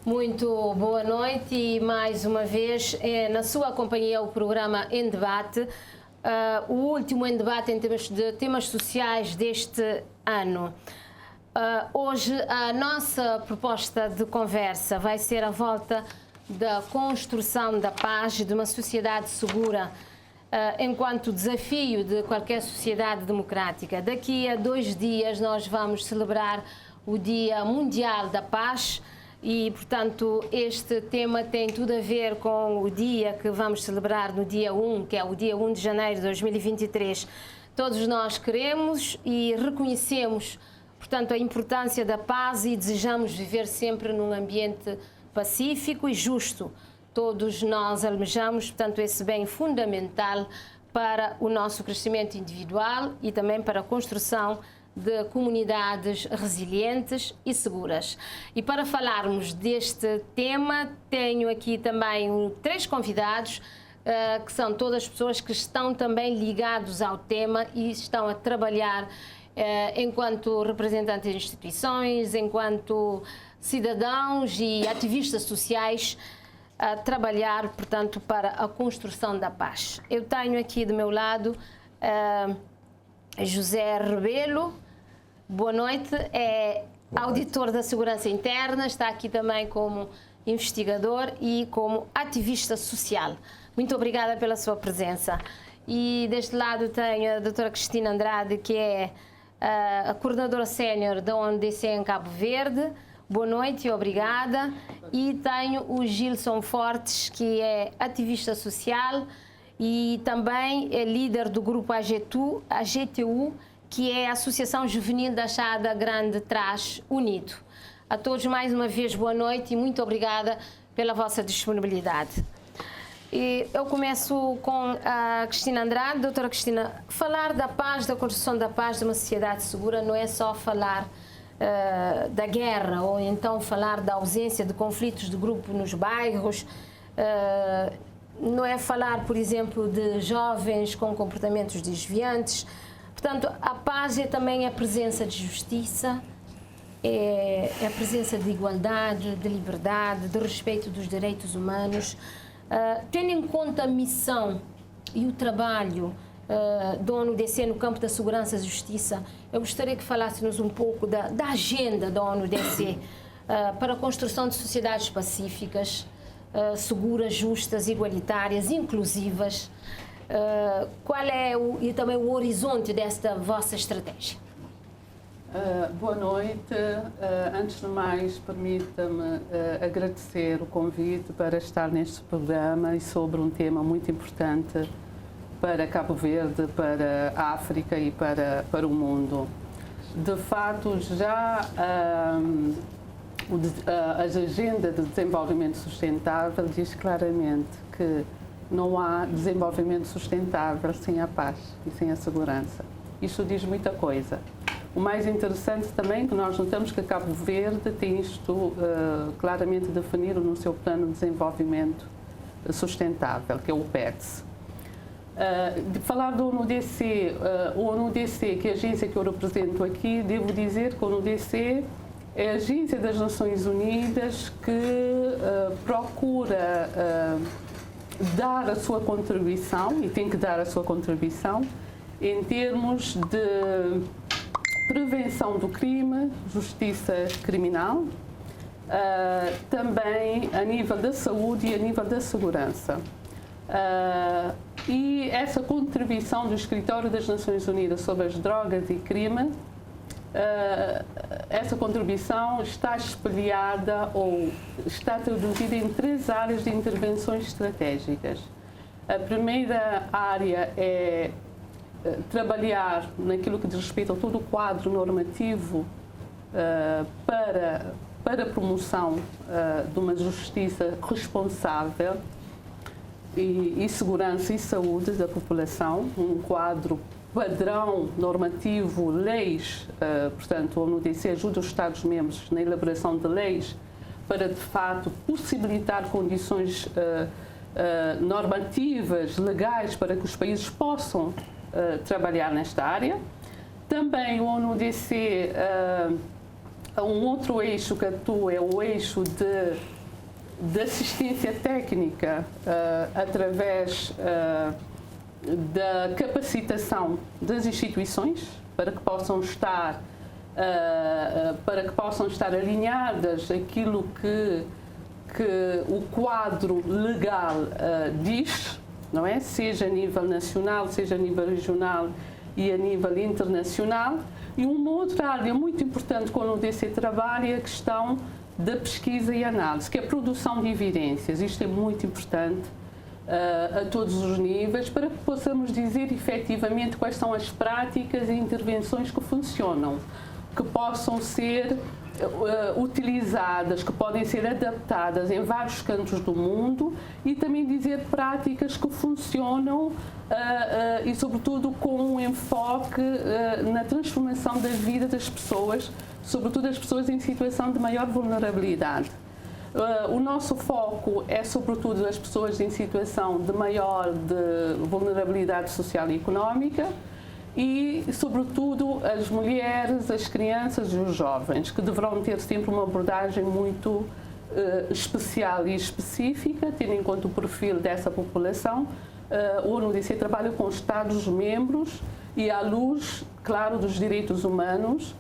Muito boa noite e mais uma vez na sua companhia o programa Em Debate, o último Em Debate em termos de temas sociais deste ano. Hoje a nossa proposta de conversa vai ser à volta da construção da paz e de uma sociedade segura enquanto desafio de qualquer sociedade democrática. Daqui a 2 dias nós vamos celebrar o Dia Mundial da Paz e, portanto, este tema tem tudo a ver com o dia que vamos celebrar no dia 1, que é o dia 1 de janeiro de 2023. Todos nós queremos e reconhecemos, portanto, a importância da paz e desejamos viver sempre num ambiente pacífico e justo. Todos nós almejamos, portanto, esse bem fundamental para o nosso crescimento individual e também para a construção de comunidades resilientes e seguras. E para falarmos deste tema, tenho aqui também 3 convidados, que são todas pessoas que estão também ligados ao tema e estão a trabalhar enquanto representantes de instituições, enquanto cidadãos e ativistas sociais, a trabalhar, portanto, para a construção da paz. Eu tenho aqui do meu lado José Rebelo. Boa noite, é auditor da Segurança Interna, está aqui também como investigador e como ativista social. Muito obrigada pela sua presença. E deste lado tenho a doutora Cristina Andrade, que é a coordenadora sénior da ONU-DC em Cabo Verde. Boa noite e obrigada. E tenho o Gilson Fortes, que é ativista social e também é líder do grupo AGTU, que é a Associação Juvenil da Chada Grande Trás Unido. A todos mais uma vez boa noite e muito obrigada pela vossa disponibilidade. E eu começo com a Cristina Andrade. Doutora Cristina, falar da paz, da construção da paz de uma sociedade segura não é só falar da guerra ou então falar da ausência de conflitos de grupo nos bairros, não é falar, por exemplo, de jovens com comportamentos desviantes. Portanto, a paz é também a presença de justiça, é a presença de igualdade, de liberdade, de respeito dos direitos humanos. Tendo em conta a missão e o trabalho da ONU-DC no campo da segurança e justiça, eu gostaria que falássemos um pouco da agenda da ONU-DC para a construção de sociedades pacíficas, seguras, justas, igualitárias, inclusivas. Qual é e também o horizonte desta vossa estratégia? Boa noite. Antes de mais, permita-me agradecer o convite para estar neste programa e sobre um tema muito importante para Cabo Verde, para a África e para o mundo. De fato, já a Agenda de Desenvolvimento Sustentável diz claramente que não há desenvolvimento sustentável sem a paz e sem a segurança. Isto diz muita coisa. O mais interessante também é que nós notamos que Cabo Verde tem isto claramente definido no seu Plano de Desenvolvimento Sustentável, que é o PEDS. De falar do ONU-DC, o ONU-DC, que é a agência que eu represento aqui, devo dizer que o ONU-DC é a agência das Nações Unidas que procura dar a sua contribuição, e tem que dar a sua contribuição, em termos de prevenção do crime, justiça criminal, também a nível da saúde e a nível da segurança. E essa contribuição do Escritório das Nações Unidas sobre as drogas e crime, essa contribuição está espelhada ou está traduzida em 3 áreas de intervenções estratégicas. A primeira área é trabalhar naquilo que diz respeito a todo o quadro normativo para a promoção de uma justiça responsável e segurança e saúde da população, um quadro padrão normativo, leis, portanto, a ONU-DC ajuda os Estados-membros na elaboração de leis para, de fato, possibilitar condições normativas, legais, para que os países possam trabalhar nesta área. Também o ONU-DC um outro eixo que atua é o eixo de assistência técnica através da capacitação das instituições para que possam estar alinhadas aquilo que o quadro legal diz, não é? Seja a nível nacional, seja a nível regional e a nível internacional. E uma outra área muito importante quando o DC trabalha é a questão da pesquisa e análise, que é a produção de evidências. Isto é muito importante a todos os níveis para que possamos dizer efetivamente quais são as práticas e intervenções que funcionam, que possam ser utilizadas, que podem ser adaptadas em vários cantos do mundo, e também dizer práticas que funcionam e, sobretudo, com um enfoque na transformação da vida das pessoas, sobretudo as pessoas em situação de maior vulnerabilidade. O nosso foco é, sobretudo, as pessoas em situação de maior vulnerabilidade social e económica, e, sobretudo, as mulheres, as crianças e os jovens, que deverão ter sempre uma abordagem muito especial e específica, tendo em conta o perfil dessa população. O ONU-DC trabalha com os Estados-membros e à luz, claro, dos direitos humanos,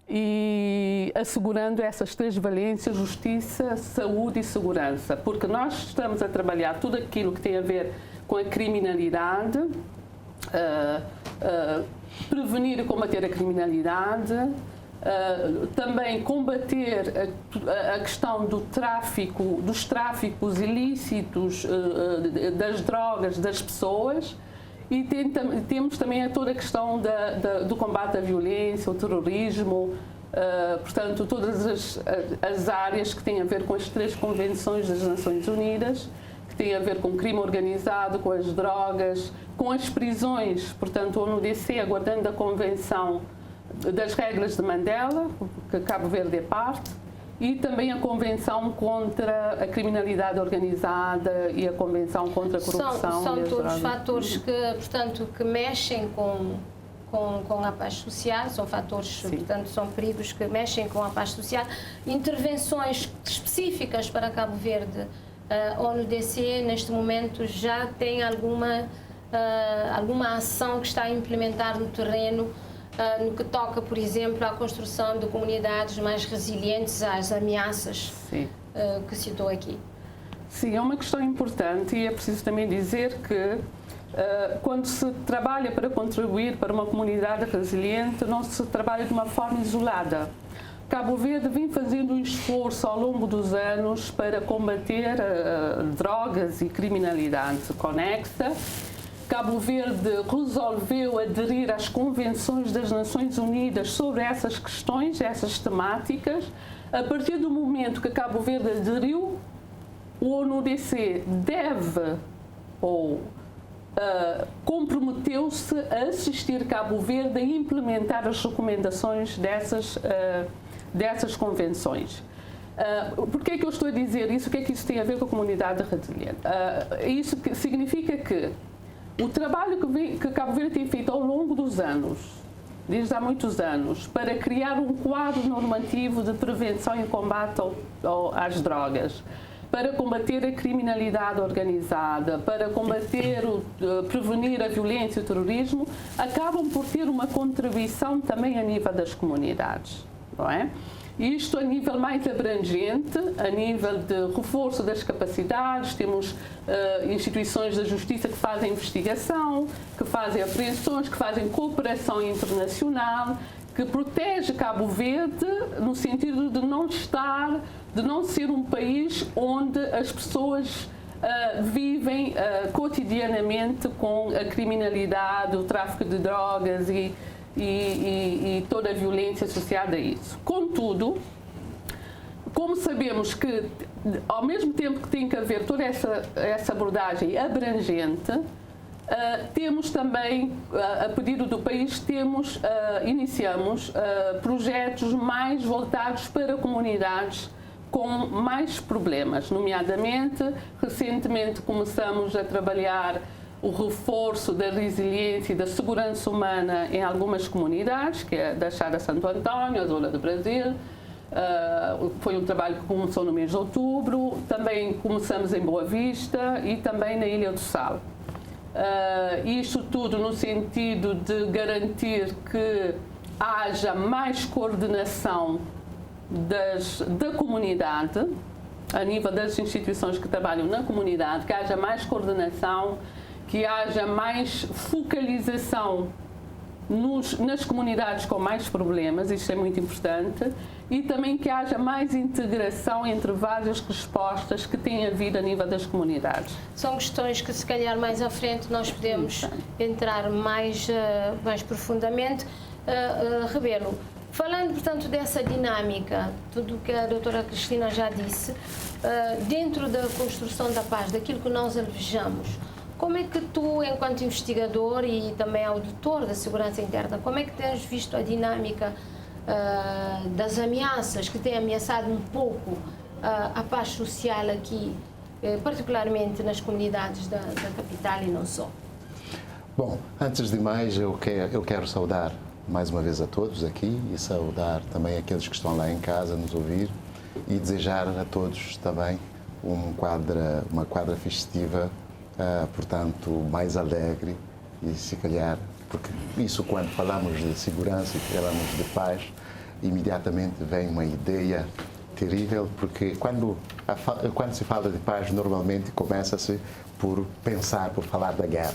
e assegurando essas três valências: justiça, saúde e segurança, porque nós estamos a trabalhar tudo aquilo que tem a ver com a criminalidade, prevenir e combater a criminalidade, também combater a questão dos tráficos ilícitos das drogas das pessoas, e temos também toda a questão do combate à violência, ao terrorismo, portanto, todas as áreas que têm a ver com as três convenções das Nações Unidas, que têm a ver com o crime organizado, com as drogas, com as prisões. Portanto, o ONU-DC, aguardando a Convenção das Regras de Mandela, que Cabo Verde é parte, e também a Convenção contra a criminalidade organizada e a Convenção contra a corrupção. São todos fatores que mexem com a paz social, são fatores, portanto, são perigos que mexem com a paz social. Intervenções específicas para Cabo Verde, a ONU-DC neste momento já tem alguma ação que está a implementar no terreno, no que toca, por exemplo, à construção de comunidades mais resilientes às ameaças que citou aqui? Sim, é uma questão importante, e é preciso também dizer que quando se trabalha para contribuir para uma comunidade resiliente, não se trabalha de uma forma isolada. Cabo Verde vem fazendo um esforço ao longo dos anos para combater drogas e criminalidade conexa. Cabo Verde resolveu aderir às convenções das Nações Unidas sobre essas questões, essas temáticas. A partir do momento que Cabo Verde aderiu, o ONU-DC deve ou comprometeu-se a assistir Cabo Verde a implementar as recomendações dessas convenções. Por que é que eu estou a dizer isso? O que é que isso tem a ver com a comunidade resiliente? Isso significa que o trabalho que Cabo Verde tem feito ao longo dos anos, desde há muitos anos, para criar um quadro normativo de prevenção e combate às drogas, para combater a criminalidade organizada, para prevenir a violência e o terrorismo, acabam por ter uma contribuição também a nível das comunidades, não é? Isto a nível mais abrangente, a nível de reforço das capacidades. Temos instituições da justiça que fazem investigação, que fazem apreensões, que fazem cooperação internacional, que protege Cabo Verde no sentido de não ser um país onde as pessoas vivem cotidianamente com a criminalidade, o tráfico de drogas e toda a violência associada a isso. Contudo, como sabemos que, ao mesmo tempo que tem que haver toda essa abordagem abrangente, temos também, a pedido do país, iniciamos projetos mais voltados para comunidades com mais problemas, nomeadamente, recentemente começamos a trabalhar o reforço da resiliência e da segurança humana em algumas comunidades, que é da Chaga Santo Antônio, a zona do Brasil, Foi um trabalho que começou no mês de outubro, também começamos em Boa Vista e também na Ilha do Sal. Isto tudo no sentido de garantir que haja mais coordenação da comunidade, a nível das instituições que trabalham na comunidade, que haja mais coordenação, que haja mais focalização nas comunidades com mais problemas, isto é muito importante, e também que haja mais integração entre várias respostas que têm havido a nível das comunidades. São questões que, se calhar, mais à frente nós podemos entrar mais profundamente. Rebelo, falando, portanto, dessa dinâmica, tudo o que a doutora Cristina já disse, dentro da construção da paz, daquilo que nós alvejamos, como é que tu, enquanto investigador e também auditor da segurança interna, como é que tens visto a dinâmica das ameaças que têm ameaçado um pouco a paz social aqui, particularmente nas comunidades da capital e não só? Bom, antes de mais, eu quero saudar mais uma vez a todos aqui e saudar também aqueles que estão lá em casa a nos ouvir e desejar a todos também uma quadra festiva, portanto, mais alegre e, se calhar, porque isso, quando falamos de segurança e falamos de paz, imediatamente vem uma ideia terrível, porque quando se fala de paz, normalmente começa-se por falar da guerra.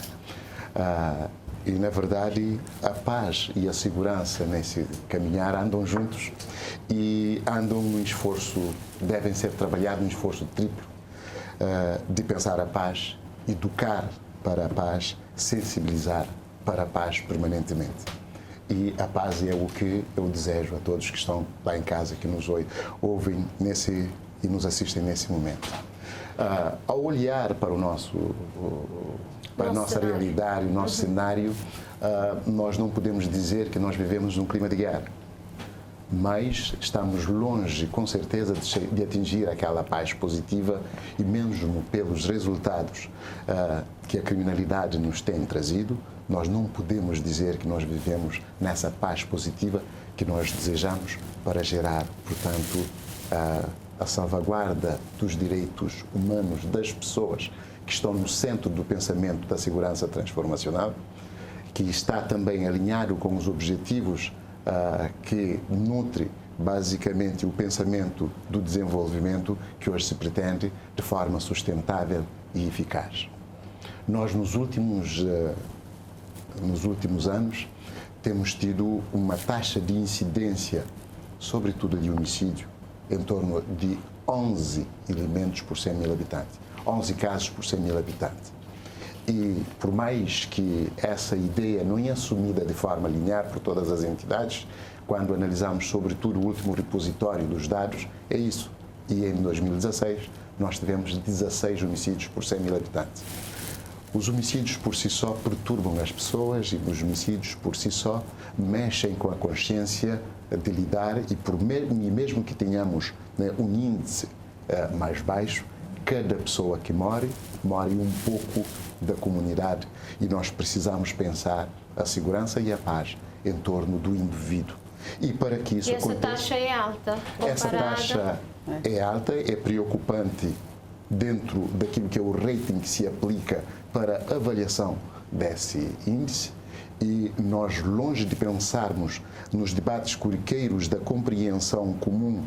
E, na verdade, a paz e a segurança nesse caminhar andam juntos e andam num esforço, devem ser trabalhados num esforço triplo, de pensar a paz, educar para a paz, sensibilizar para a paz permanentemente. E a paz é o que eu desejo a todos que estão lá em casa, que nos ouvem e nos assistem nesse momento. Ao olhar para a nossa realidade, o nosso cenário, nós não podemos dizer que nós vivemos num clima de guerra, mas estamos longe, com certeza, de atingir aquela paz positiva e mesmo pelos resultados que a criminalidade nos tem trazido, nós não podemos dizer que nós vivemos nessa paz positiva que nós desejamos para gerar, portanto, a salvaguarda dos direitos humanos das pessoas que estão no centro do pensamento da segurança transformacional, que está também alinhado com os objetivos que nutre basicamente o pensamento do desenvolvimento que hoje se pretende de forma sustentável e eficaz. Nós, nos últimos anos, temos tido uma taxa de incidência, sobretudo de homicídio, em torno de 11 elementos por 100 mil habitantes, 11 casos por 100 mil habitantes. E por mais que essa ideia não é assumida de forma linear por todas as entidades, quando analisamos sobretudo o último repositório dos dados, é isso. E em 2016 nós tivemos 16 homicídios por 100 mil habitantes. Os homicídios por si só perturbam as pessoas e os homicídios por si só mexem com a consciência de lidar e mesmo que tenhamos um índice mais baixo, cada pessoa que morre um pouco da comunidade e nós precisamos pensar a segurança e a paz em torno do indivíduo. E para que isso aconteça... essa taxa é alta? Essa taxa é alta, é preocupante dentro daquilo que é o rating que se aplica para a avaliação desse índice e nós, longe de pensarmos nos debates corriqueiros da compreensão comum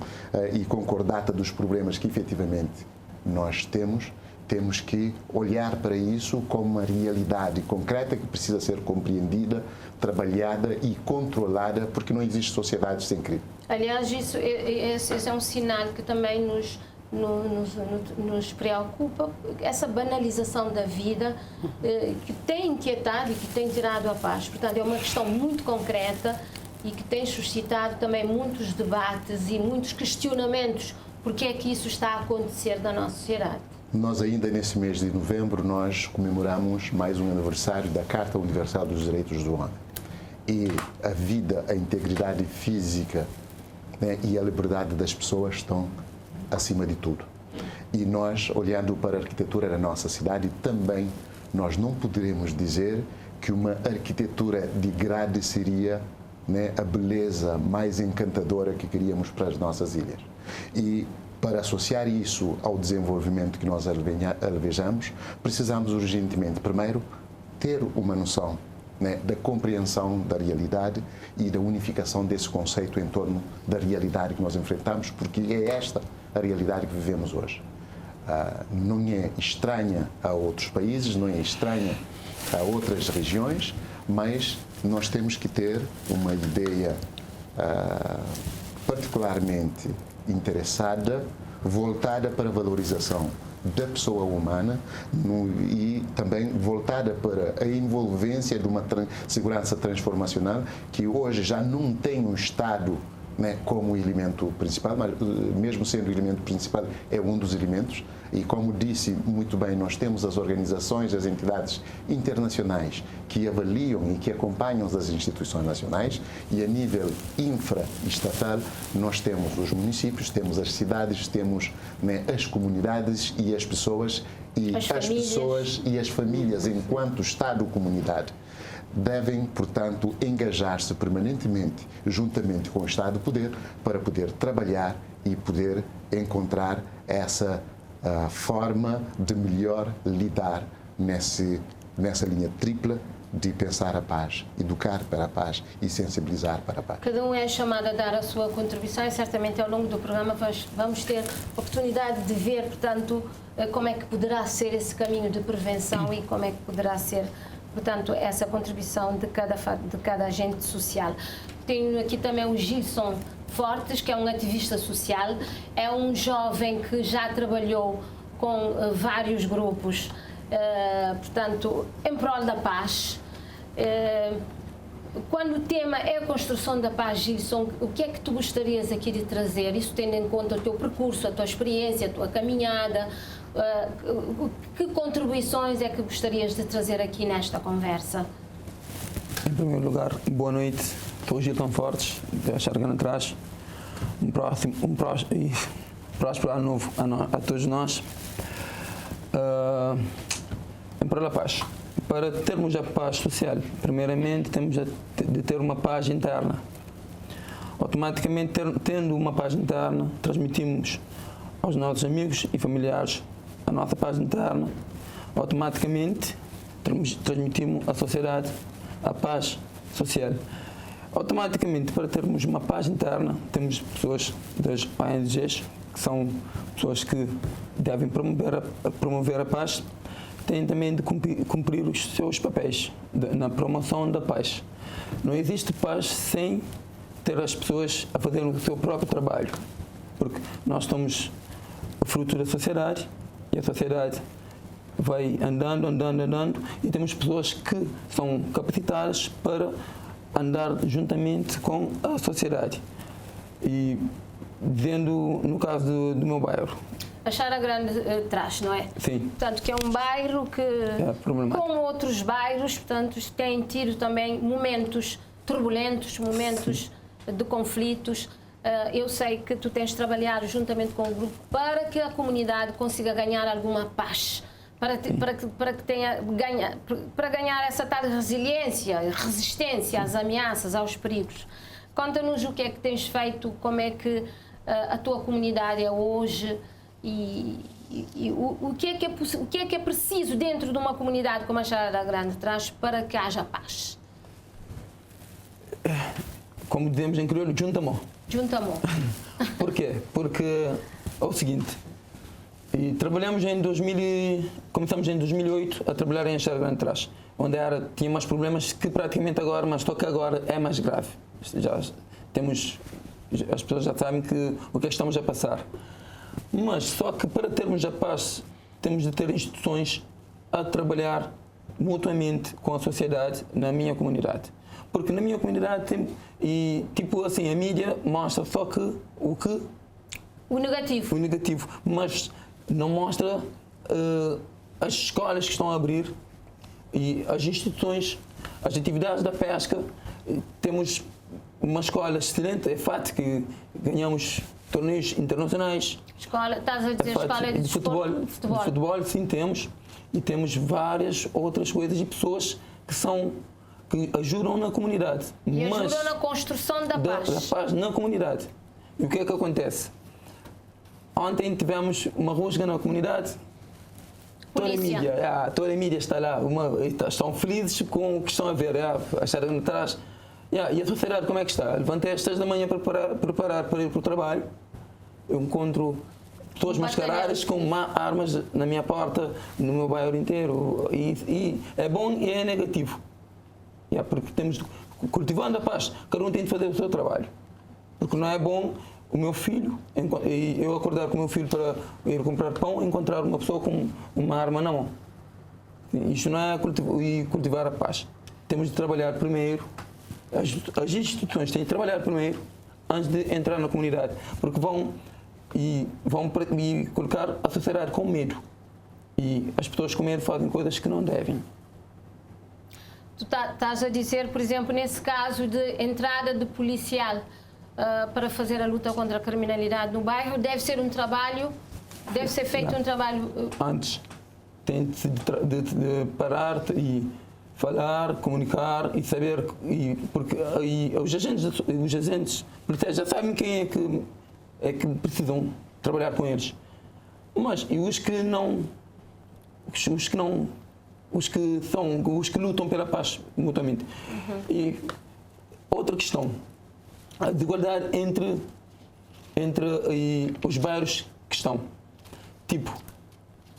e concordata dos problemas que efetivamente nós temos que olhar para isso como uma realidade concreta que precisa ser compreendida, trabalhada e controlada, porque não existe sociedade sem crime. Aliás, esse é um sinal que também nos preocupa, essa banalização da vida que tem inquietado e que tem tirado a paz. Portanto, é uma questão muito concreta e que tem suscitado também muitos debates e muitos questionamentos. Porque é que isso está a acontecer na nossa sociedade? Nós ainda nesse mês de novembro, nós comemoramos mais um aniversário da Carta Universal dos Direitos do Homem. E a vida, a integridade física, né, e a liberdade das pessoas estão acima de tudo. E nós, olhando para a arquitetura da nossa cidade, também nós não poderemos dizer que uma arquitetura de grade seria né, a beleza mais encantadora que queríamos para as nossas ilhas. E para associar isso ao desenvolvimento que nós alvejamos, precisamos urgentemente, primeiro, ter uma noção, né, da compreensão da realidade e da unificação desse conceito em torno da realidade que nós enfrentamos, porque é esta a realidade que vivemos hoje. Não é estranha a outros países, não é estranha a outras regiões, mas nós temos que ter uma ideia particularmente interessada, voltada para a valorização da pessoa humana e também voltada para a envolvência de uma segurança transformacional que hoje já não tem um Estado, né, como elemento principal, mas mesmo sendo o elemento principal, é um dos elementos. E como disse muito bem, nós temos as organizações, as entidades internacionais que avaliam e que acompanham as instituições nacionais, e a nível infraestatal nós temos os municípios, temos as cidades, temos, né, as comunidades e as pessoas e as famílias enquanto Estado-comunidade. Devem, portanto, engajar-se permanentemente, juntamente com o Estado-Poder, para poder trabalhar e poder encontrar essa forma de melhor lidar nessa linha tripla de pensar a paz, educar para a paz e sensibilizar para a paz. Cada um é chamado a dar a sua contribuição e certamente ao longo do programa vamos ter oportunidade de ver, portanto, como é que poderá ser esse caminho de prevenção e como é que poderá ser, portanto, essa contribuição de cada agente social. Tenho aqui também o Gilson Fortes, que é um ativista social, é um jovem que já trabalhou com vários grupos, portanto, em prol da paz. Quando o tema é a construção da paz, Gilson, o que é que tu gostarias aqui de trazer? Isso tendo em conta o teu percurso, a tua experiência, a tua caminhada, que contribuições é que gostarias de trazer aqui nesta conversa? Em primeiro lugar, boa noite. Sou o Gilson Fortes, da Chargana Atrás. Próspero ano novo a todos nós. Em prol da paz. Para termos a paz social, primeiramente temos de ter uma paz interna. Automaticamente, tendo uma paz interna, transmitimos aos nossos amigos e familiares a nossa paz interna. Automaticamente, transmitimos à sociedade a paz social. Automaticamente, para termos uma paz interna, temos pessoas das ONGs, que são pessoas que devem promover a paz, têm também de cumprir os seus papéis na promoção da paz. Não existe paz sem ter as pessoas a fazer o seu próprio trabalho, porque nós somos fruto da sociedade e a sociedade vai andando e temos pessoas que são capacitadas para andar juntamente com a sociedade. E dizendo no caso do meu bairro, A Chara Grande traz, não é? Sim. Portanto, que é um bairro que, como outros bairros, portanto, tem tido também momentos turbulentos, momentos de conflitos. Eu sei que tu tens trabalhado juntamente com o grupo para que a comunidade consiga ganhar alguma paz, para ganhar essa tal resiliência, resistência às ameaças, aos perigos. Conta-nos o que é que tens feito, como é que a tua comunidade é hoje e o que é que é preciso dentro de uma comunidade como a Chara Grande traz para que haja paz. Como dizemos em crioulo, junta-mo. Junta-mo. Por quê? Porque é o seguinte, trabalhamos começamos em 2008 a trabalhar em Chara Grande Trás, onde tinha mais problemas que praticamente agora, mas só que agora é mais grave. As pessoas já sabem o que é que estamos a passar. Mas só que para termos a paz, temos de ter instituições a trabalhar mutuamente com a sociedade na minha comunidade. Porque na minha comunidade, a mídia mostra só o negativo, mas não mostra as escolas que estão a abrir e as instituições, as atividades da pesca. Temos uma escola excelente, é fato que ganhamos torneios internacionais. Estás a dizer escola de futebol? De futebol, sim, temos. E temos várias outras coisas e pessoas que que ajudam na comunidade. E mas ajudam na construção da paz. Da paz na comunidade. E o que é que acontece? Ontem tivemos uma rusga na comunidade. Polícia. Toda a mídia está lá, estão felizes com o que estão a ver, acharam atrás. E a sociedade como é que está? Levantei às 6 da manhã para preparar para ir para o trabalho. Eu encontro pessoas mascaradas com armas na minha porta, no meu bairro inteiro. E é bom e é negativo. Porque temos, cultivando a paz, cada um tem de fazer o seu trabalho. Porque não é bom o meu filho, eu acordar com o meu filho para ir comprar pão e encontrar uma pessoa com uma arma na mão. Isto não é cultivar a paz. Temos de trabalhar primeiro, as instituições têm de trabalhar primeiro antes de entrar na comunidade, porque vão colocar a sociedade com medo. E as pessoas com medo fazem coisas que não devem. Tu estás a dizer, por exemplo, nesse caso de entrada de policial para fazer a luta contra a criminalidade no bairro, deve ser ser feito um trabalho... Antes, tem de parar e falar, comunicar e saber, porque os agentes policiais já sabem quem é que precisam trabalhar com eles. Mas e os que lutam pela paz mutuamente. E outra questão, a desigualdade entre os bairros que estão. Tipo,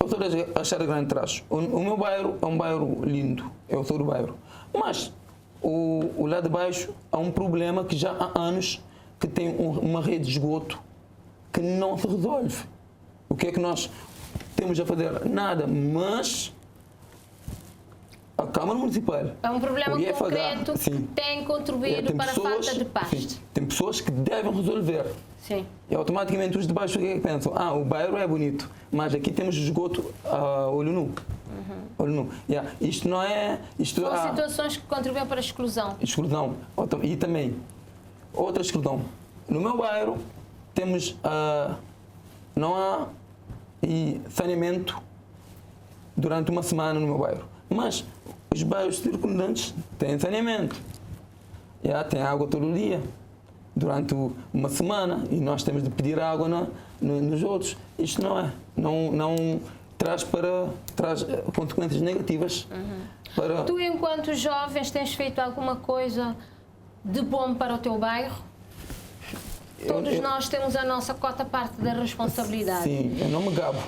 eu sou da Achara Grande Trás. O meu bairro é um bairro lindo, eu sou do bairro. Mas o lado de baixo há um problema que já há anos que tem uma rede de esgoto que não se resolve. O que é que nós temos a fazer? Nada, mas a Câmara Municipal... É um problema concreto que tem contribuído para a falta de paz. Sim, tem pessoas que devem resolver. Sim. E automaticamente os de baixo pensam, o bairro é bonito, mas aqui temos esgoto a olho nu. Olho nu. Isto não é... São situações que contribuem para a exclusão. Exclusão. E também, outra exclusão. No meu bairro, temos... não há saneamento durante uma semana no meu bairro. Mas os bairros circundantes têm saneamento. Tem água todo dia, durante uma semana, e nós temos de pedir água nos outros. Isto não traz consequências negativas. Tu, enquanto jovens, tens feito alguma coisa de bom para o teu bairro? Todos nós temos a nossa cota parte da responsabilidade. Sim, eu não me gabo,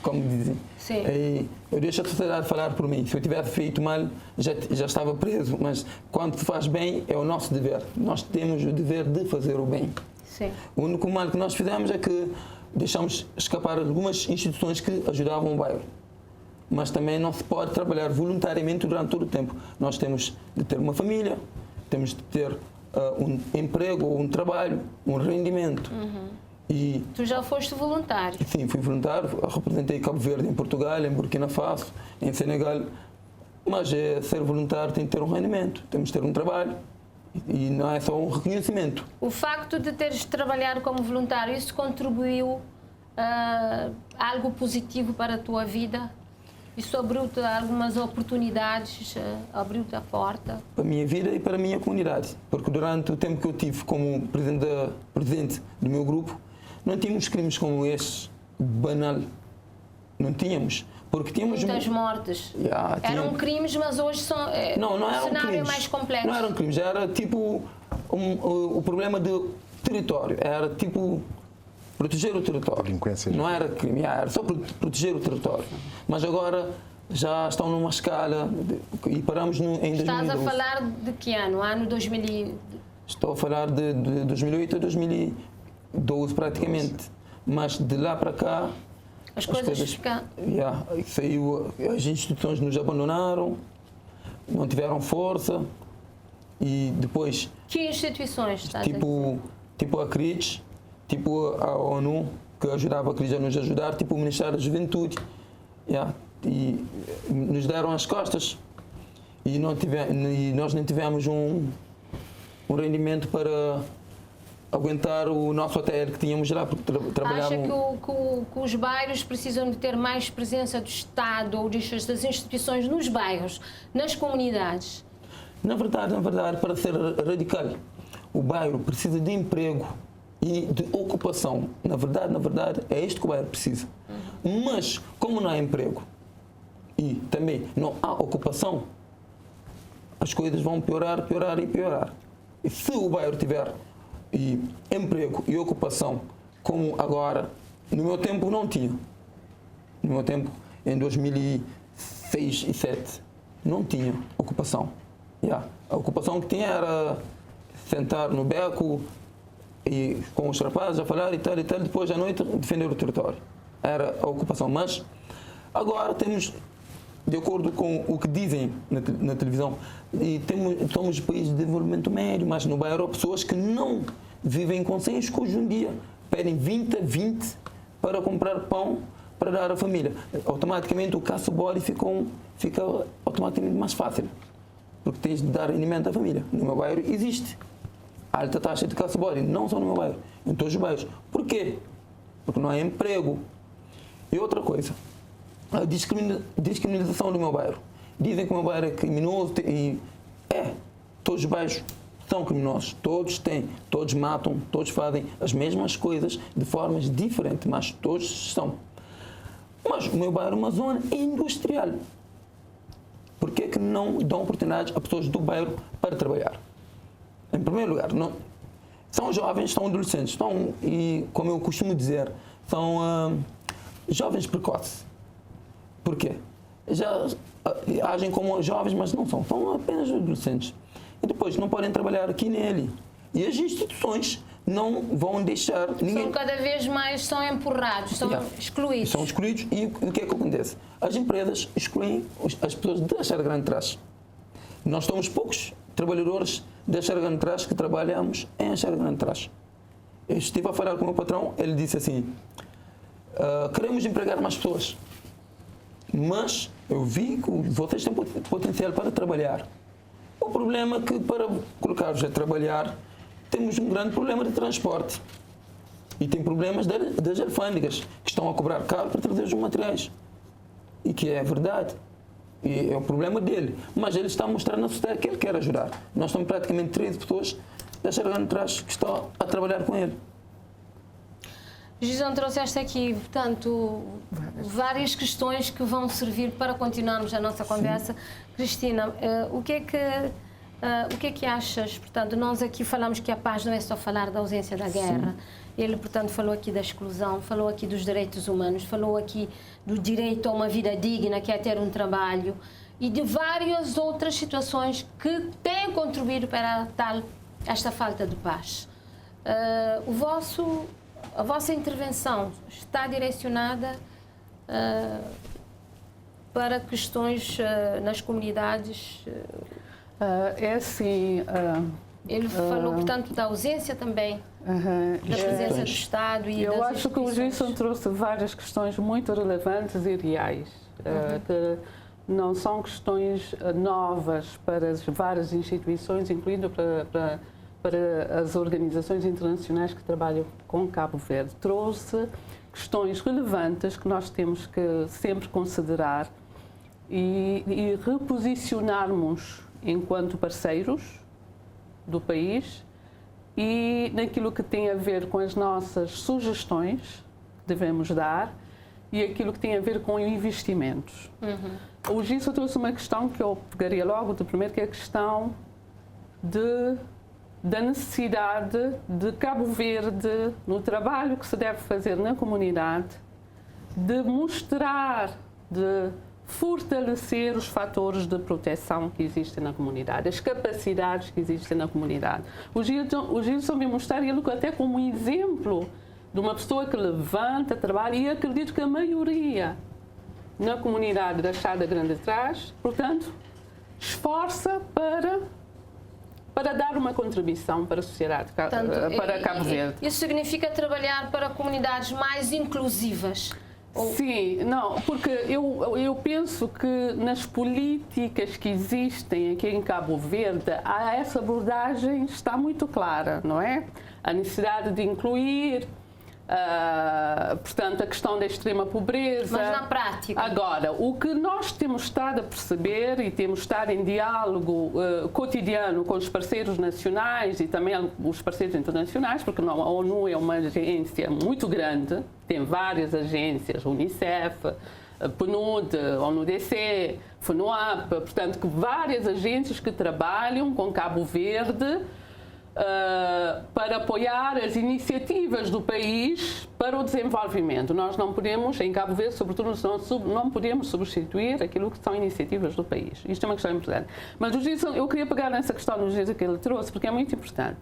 como dizem. Sim. Eu deixo a sociedade falar por mim. Se eu tivesse feito mal, já estava preso. Mas quando se faz bem, é o nosso dever. Nós temos o dever de fazer o bem. Sim. O único mal que nós fizemos é que deixamos escapar algumas instituições que ajudavam o bairro. Mas também não se pode trabalhar voluntariamente durante todo o tempo. Nós temos de ter uma família, temos de ter um emprego, um trabalho, um rendimento. E tu já foste voluntário? Sim, fui voluntário, representei Cabo Verde em Portugal, em Burkina Faso, em Senegal. Mas ser voluntário tem de ter um rendimento, temos de ter um trabalho e não é só um reconhecimento. O facto de teres trabalhado como voluntário, isso contribuiu algo positivo para a tua vida? Isso abriu-te algumas oportunidades, abriu-te a porta? Para a minha vida e para a minha comunidade. Porque durante o tempo que eu tive como presidente do meu grupo, não tínhamos crimes como esse, banal. Não tínhamos. Porque tínhamos muitas mortes. Eram crimes, mas hoje são... Não eram o cenário crimes. É mais complexo. Não eram crimes, era tipo o problema do território. Era tipo... proteger o território. Delinquência. Não era crime, era só proteger o território. Mas agora já estão numa escala e paramos em 2012. Estás a falar de que ano? Ano 2000? Estou a falar de 2008 a 2012 praticamente. Mas de lá para cá... As coisas ficam... as instituições nos abandonaram, não tiveram força e depois... Que instituições estás a dizer? Tipo a CRIDS, tipo a ONU, que ajudava a CRIDS a nos ajudar, tipo o Ministério da Juventude, e nos deram as costas e nós nem tivemos um rendimento para aguentar o nosso hotel que tínhamos lá, porque trabalhavam... Acha que os bairros precisam de ter mais presença do Estado ou das instituições nos bairros, nas comunidades? Na verdade, para ser radical, o bairro precisa de emprego e de ocupação. Na verdade, é isto que o bairro precisa. Mas, como não há emprego e também não há ocupação, as coisas vão piorar. E se o bairro tiver emprego e ocupação, como agora, no meu tempo não tinha. No meu tempo, em 2006 e 2007, não tinha ocupação. A ocupação que tinha era sentar no beco e com os rapazes a falar e tal, depois à noite defender o território. Era a ocupação. Mas agora temos, de acordo com o que dizem na televisão, e somos países de desenvolvimento médio, mas no bairro há pessoas que não vivem com consenso, que hoje em dia pedem 20 para comprar pão para dar à família. Automaticamente o caça-bode fica automaticamente mais fácil, porque tens de dar alimento à família. No meu bairro existe alta taxa de caça-bode, não só no meu bairro, em todos os bairros. Por quê? Porque não há emprego. E outra coisa, a discriminação do meu bairro. Dizem que o meu bairro é criminoso e todos os bairros são criminosos, todos matam, todos fazem as mesmas coisas de formas diferentes, mas todos são. Mas o meu bairro é uma zona industrial. Por que é que não dão oportunidades a pessoas do bairro para trabalhar? Em primeiro lugar, são jovens, são adolescentes, e como eu costumo dizer, são jovens precoces. Por quê? Já agem como jovens, mas não são apenas adolescentes. E depois não podem trabalhar aqui nem ali. E as instituições não vão deixar ninguém... São cada vez mais, são empurrados, são excluídos. São excluídos e o que é que acontece? As empresas excluem as pessoas da Serra Grande de Trás. Nós somos poucos trabalhadores da Serra Grande de Trás que trabalhamos em Serra Grande de Trás. Eu estive a falar com o meu patrão, ele disse assim, queremos empregar mais pessoas, mas eu vi que vocês têm potencial para trabalhar. O problema é que para colocar-vos a trabalhar, temos um grande problema de transporte. E tem problemas das alfândegas, que estão a cobrar caro para trazer os materiais. E que é verdade. E é o problema dele. Mas ele está a mostrar na sociedade que ele quer ajudar. Nós somos praticamente 13 pessoas da Serra Grande de Trás que estão a trabalhar com ele. Gisão, trouxeste aqui, portanto, várias questões que vão servir para continuarmos a nossa conversa. Sim. Cristina, o que é que achas? Portanto, nós aqui falamos que a paz não é só falar da ausência da guerra. Sim. Ele, portanto, falou aqui da exclusão, falou aqui dos direitos humanos, falou aqui do direito a uma vida digna, que é ter um trabalho, e de várias outras situações que têm contribuído para esta falta de paz. A vossa intervenção está direcionada para questões nas comunidades? É assim... Ele falou, portanto, da ausência também, da presença do Estado e eu das acho que o Gilson trouxe várias questões muito relevantes e reais, que não são questões novas para as várias instituições, incluindo para as organizações internacionais que trabalham com Cabo Verde. Trouxe questões relevantes que nós temos que sempre considerar e reposicionarmos enquanto parceiros do país e naquilo que tem a ver com as nossas sugestões que devemos dar e aquilo que tem a ver com investimentos. O Gilson trouxe uma questão que eu pegaria logo de primeiro, que é a questão da necessidade de Cabo Verde, no trabalho que se deve fazer na comunidade, de mostrar, de fortalecer os fatores de proteção que existem na comunidade, as capacidades que existem na comunidade. O Gilson me mostrar ele até como um exemplo de uma pessoa que levanta, trabalha, e acredito que a maioria na comunidade da Serra Grande de Trás, portanto, esforça para dar uma contribuição para a sociedade, portanto, para Cabo Verde. Isso significa trabalhar para comunidades mais inclusivas? Sim, não, porque eu penso que nas políticas que existem aqui em Cabo Verde, essa abordagem está muito clara, não é? A necessidade de incluir portanto, a questão da extrema pobreza. Mas na prática? Agora, o que nós temos estado a perceber e temos estado em diálogo cotidiano com os parceiros nacionais e também os parceiros internacionais, porque a ONU é uma agência muito grande, tem várias agências, Unicef, PNUD, ONU-DC, FNUAP, portanto, que várias agências que trabalham com Cabo Verde para apoiar as iniciativas do país para o desenvolvimento. Nós não podemos, em Cabo Verde, sobretudo, não podemos substituir aquilo que são iniciativas do país. Isto é uma questão importante. Mas eu queria pegar nessa questão do juízo que ele trouxe, porque é muito importante.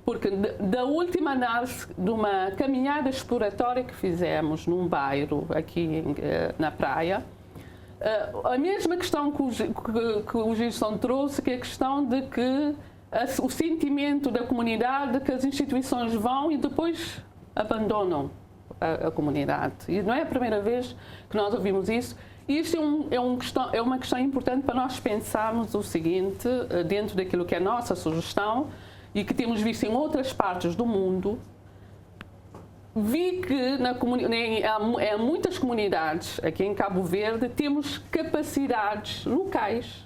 Porque da última análise de uma caminhada exploratória que fizemos num bairro aqui na praia, a mesma questão que o Gilson trouxe, que é a questão de que o sentimento da comunidade que as instituições vão e depois abandonam a comunidade. E não é a primeira vez que nós ouvimos isso. E isto é uma questão importante para nós pensarmos o seguinte, dentro daquilo que é a nossa sugestão e que temos visto em outras partes do mundo. Vi que em muitas comunidades aqui em Cabo Verde temos capacidades locais.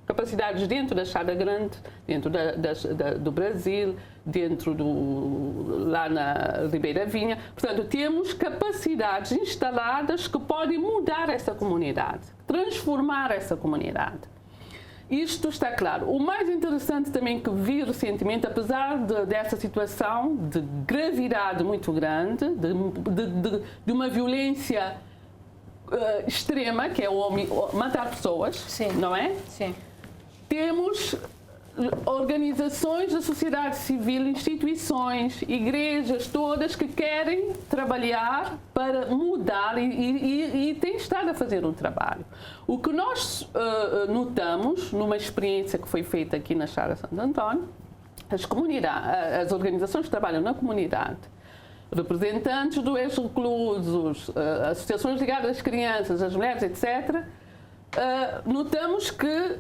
Capacidades dentro da Chada Grande, dentro do Brasil, lá na Ribeira Vinha. Portanto, temos capacidades instaladas que podem mudar essa comunidade, transformar essa comunidade. Isto está claro. O mais interessante também que vi recentemente, apesar dessa situação de gravidade muito grande, de uma violência extrema, que é matar pessoas, Sim. não é? Sim. Temos organizações da sociedade civil, instituições, igrejas, todas que querem trabalhar para mudar e têm estado a fazer um trabalho. O que nós notamos numa experiência que foi feita aqui na Chácara Santo António, as organizações que trabalham na comunidade, representantes dos ex-reclusos, associações ligadas às crianças, às mulheres, etc., notamos que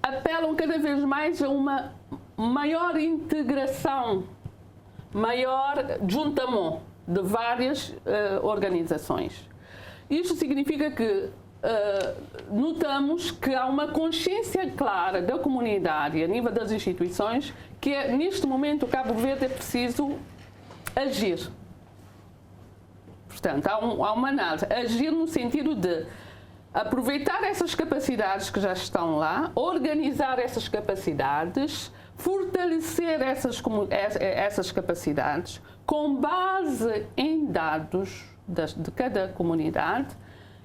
apelam cada vez mais a uma maior integração, maior juntamento de várias organizações. Isto significa que notamos que há uma consciência clara da comunidade a nível das instituições que neste momento o Cabo Verde é preciso agir. Portanto, há uma análise. Agir no sentido de aproveitar essas capacidades que já estão lá, organizar essas capacidades, fortalecer essas capacidades com base em dados de cada comunidade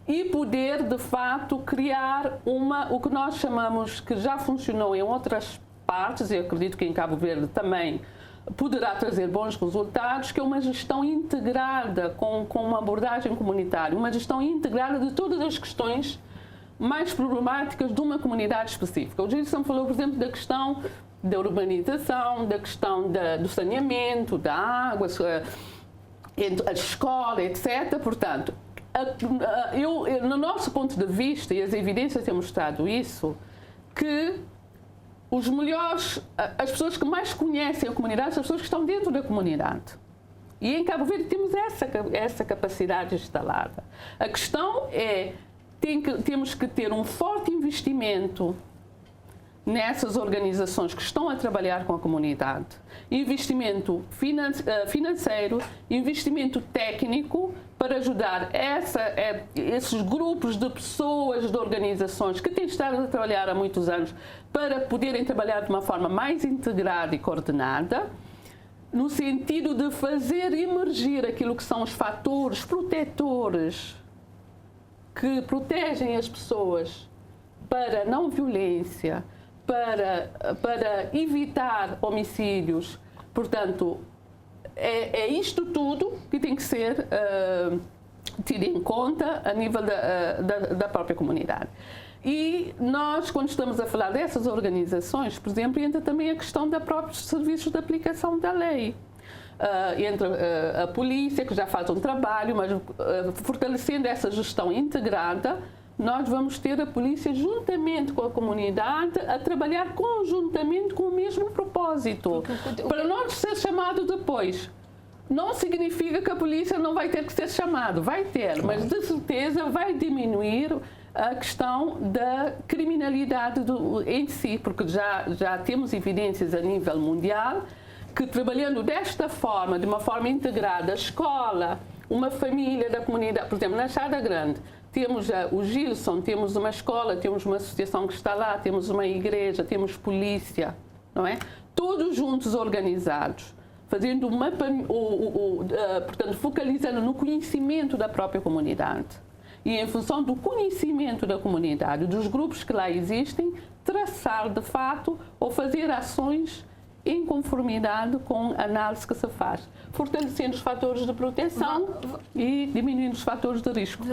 e poder, de fato, criar o que nós chamamos, que já funcionou em outras partes, e eu acredito que em Cabo Verde também poderá trazer bons resultados, que é uma gestão integrada com uma abordagem comunitária, uma gestão integrada de todas as questões mais problemáticas de uma comunidade específica. O Gilson falou, por exemplo, da questão da urbanização, da questão do saneamento, da água, a escola, etc. Portanto, no nosso ponto de vista, e as evidências têm mostrado isso, que os melhores, as pessoas que mais conhecem a comunidade são as pessoas que estão dentro da comunidade. E em Cabo Verde temos essa capacidade instalada. A questão é, temos que ter um forte investimento nessas organizações que estão a trabalhar com a comunidade. Investimento financeiro, investimento técnico para ajudar esses grupos de pessoas, de organizações que têm estado a trabalhar há muitos anos para poderem trabalhar de uma forma mais integrada e coordenada, no sentido de fazer emergir aquilo que são os fatores protetores que protegem as pessoas para não violência, para evitar homicídios. Portanto, é isto tudo que tem que ser tido em conta a nível da própria comunidade. E nós, quando estamos a falar dessas organizações, por exemplo, entra também a questão dos próprios serviços de aplicação da lei. Entra a polícia, que já faz um trabalho, mas fortalecendo essa gestão integrada, nós vamos ter a polícia juntamente com a comunidade a trabalhar conjuntamente com o mesmo propósito. Para não ser chamado depois Não significa que a polícia não vai ter que ser chamada, vai ter, mas de certeza vai diminuir a questão da criminalidade em si, porque já temos evidências a nível mundial que, trabalhando desta forma, de uma forma integrada, a escola, uma família da comunidade, por exemplo, na Chada Grande, temos o Gilson, temos uma escola, temos uma associação que está lá, temos uma igreja, temos polícia, não é? Todos juntos organizados, fazendo portanto, focalizando no conhecimento da própria comunidade. E em função do conhecimento da comunidade, dos grupos que lá existem, traçar de fato ou fazer ações em conformidade com a análise que se faz, fortalecendo os fatores de proteção e diminuindo os fatores de risco.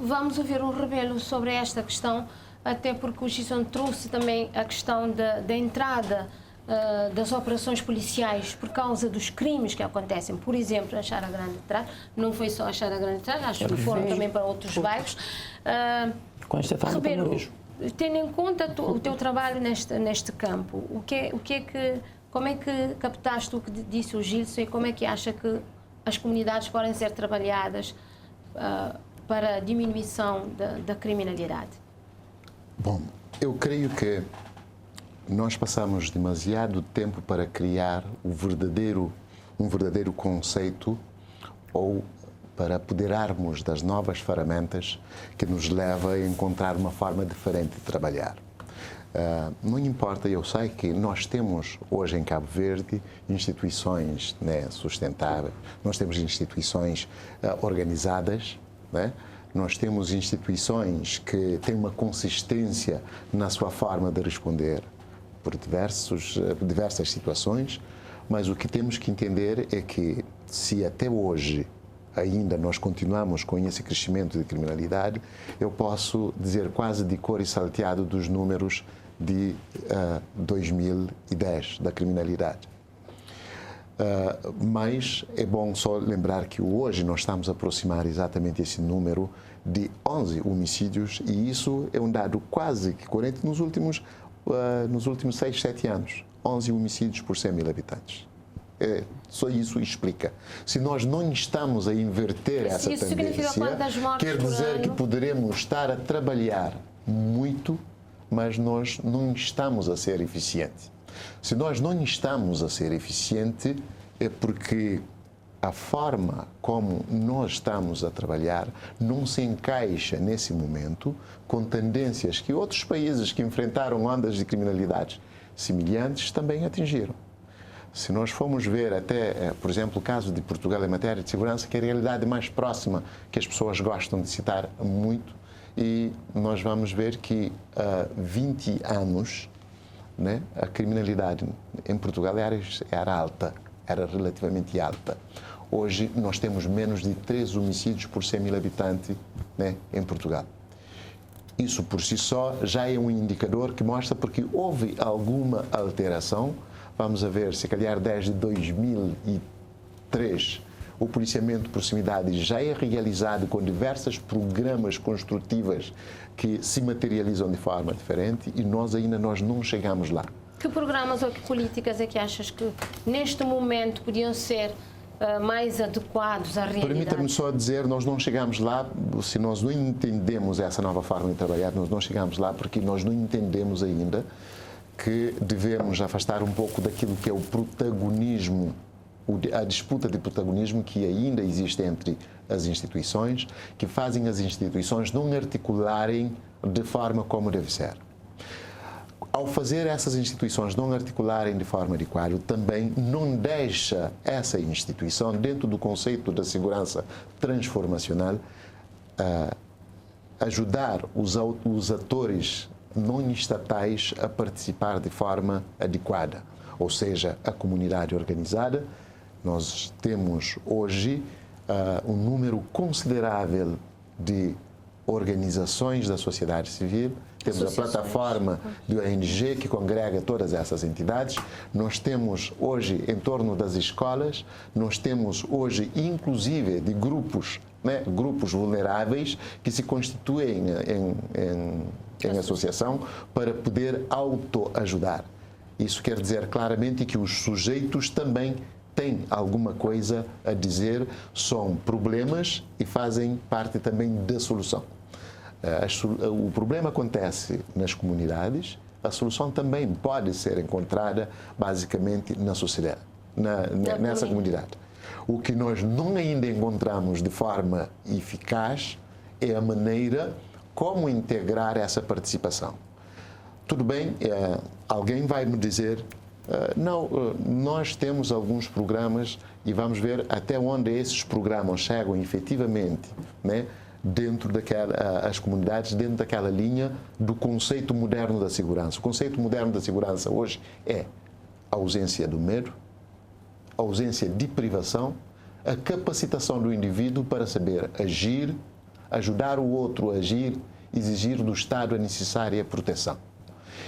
Vamos ouvir um Rebelo sobre esta questão, até porque o Gilson trouxe também a questão da entrada das operações policiais por causa dos crimes que acontecem. Por exemplo, a Chara Grande de Trás, não foi só a Chara Grande de Trás, acho que foram também para outros bairros. Rebelo, tendo em conta o teu trabalho neste campo, como é que captaste o que disse o Gilson e como é que acha que as comunidades podem ser trabalhadas para a diminuição da criminalidade? Bom, eu creio que nós passamos demasiado tempo para criar um verdadeiro conceito ou para apoderarmos das novas ferramentas que nos leva a encontrar uma forma diferente de trabalhar. Não importa, eu sei que nós temos hoje em Cabo Verde instituições, né, sustentáveis, nós temos instituições organizadas, né? Nós temos instituições que têm uma consistência na sua forma de responder por diversas situações, mas o que temos que entender é que se até hoje ainda nós continuamos com esse crescimento de criminalidade, eu posso dizer quase de cor e salteado dos números de 2010 da criminalidade. Mas é bom só lembrar que hoje nós estamos a aproximar exatamente esse número de 11 homicídios e isso é um dado quase equivalente nos últimos 6, 7 anos. 11 homicídios por 100 mil habitantes. Só isso explica. Se nós não estamos a inverter essa tendência, quer dizer que poderemos estar a trabalhar muito, mas nós não estamos a ser eficientes. Se nós não estamos a ser eficientes, é porque a forma como nós estamos a trabalhar não se encaixa nesse momento com tendências que outros países que enfrentaram ondas de criminalidade semelhantes também atingiram. Se nós formos ver até, por exemplo, o caso de Portugal em matéria de segurança, que é a realidade mais próxima que as pessoas gostam de citar muito, e nós vamos ver que há 20 anos, né, a criminalidade em Portugal era alta, era relativamente alta. Hoje nós temos menos de 3 homicídios por 100 mil habitantes, né, em Portugal. Isso por si só já é um indicador que mostra porque houve alguma alteração. Vamos a ver, se calhar desde 2003, o policiamento de proximidade já é realizado com diversos programas construtivos que se materializam de forma diferente e nós não chegamos lá. Que programas ou que políticas é que achas que neste momento podiam ser mais adequados à realidade? Permita-me só dizer, nós não chegamos lá, se nós não entendemos essa nova forma de trabalhar, nós não chegamos lá porque nós não entendemos ainda que devemos afastar um pouco daquilo que é o protagonismo, a disputa de protagonismo que ainda existe entre as instituições, que fazem as instituições não articularem de forma como deve ser. Ao fazer essas instituições não articularem de forma adequada, também não deixa essa instituição, dentro do conceito da segurança transformacional, ajudar os atores não estatais a participar de forma adequada, ou seja, a comunidade organizada. Nós temos hoje um número considerável de organizações da sociedade civil, temos a plataforma do ONG que congrega todas essas entidades, nós temos hoje em torno das escolas, nós temos hoje inclusive de grupos, né, grupos vulneráveis que se constituem em associação para poder autoajudar. Isso quer dizer claramente que os sujeitos também têm alguma coisa a dizer, são problemas e fazem parte também da solução. O problema acontece nas comunidades, a solução também pode ser encontrada basicamente na sociedade, nessa comunidade. O que nós não ainda encontramos de forma eficaz é a maneira como integrar essa participação. Tudo bem, alguém vai me dizer, não, nós temos alguns programas e vamos ver até onde esses programas chegam efetivamente, né, dentro as comunidades, dentro daquela linha do conceito moderno da segurança. O conceito moderno da segurança hoje é a ausência do medo, a ausência de privação, a capacitação do indivíduo para saber agir, ajudar o outro a agir, exigir do Estado a necessária proteção.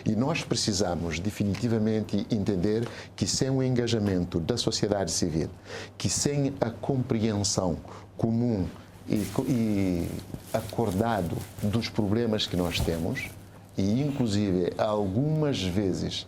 E nós precisamos definitivamente entender que sem o engajamento da sociedade civil, que sem a compreensão comum e acordado dos problemas que nós temos, e inclusive algumas vezes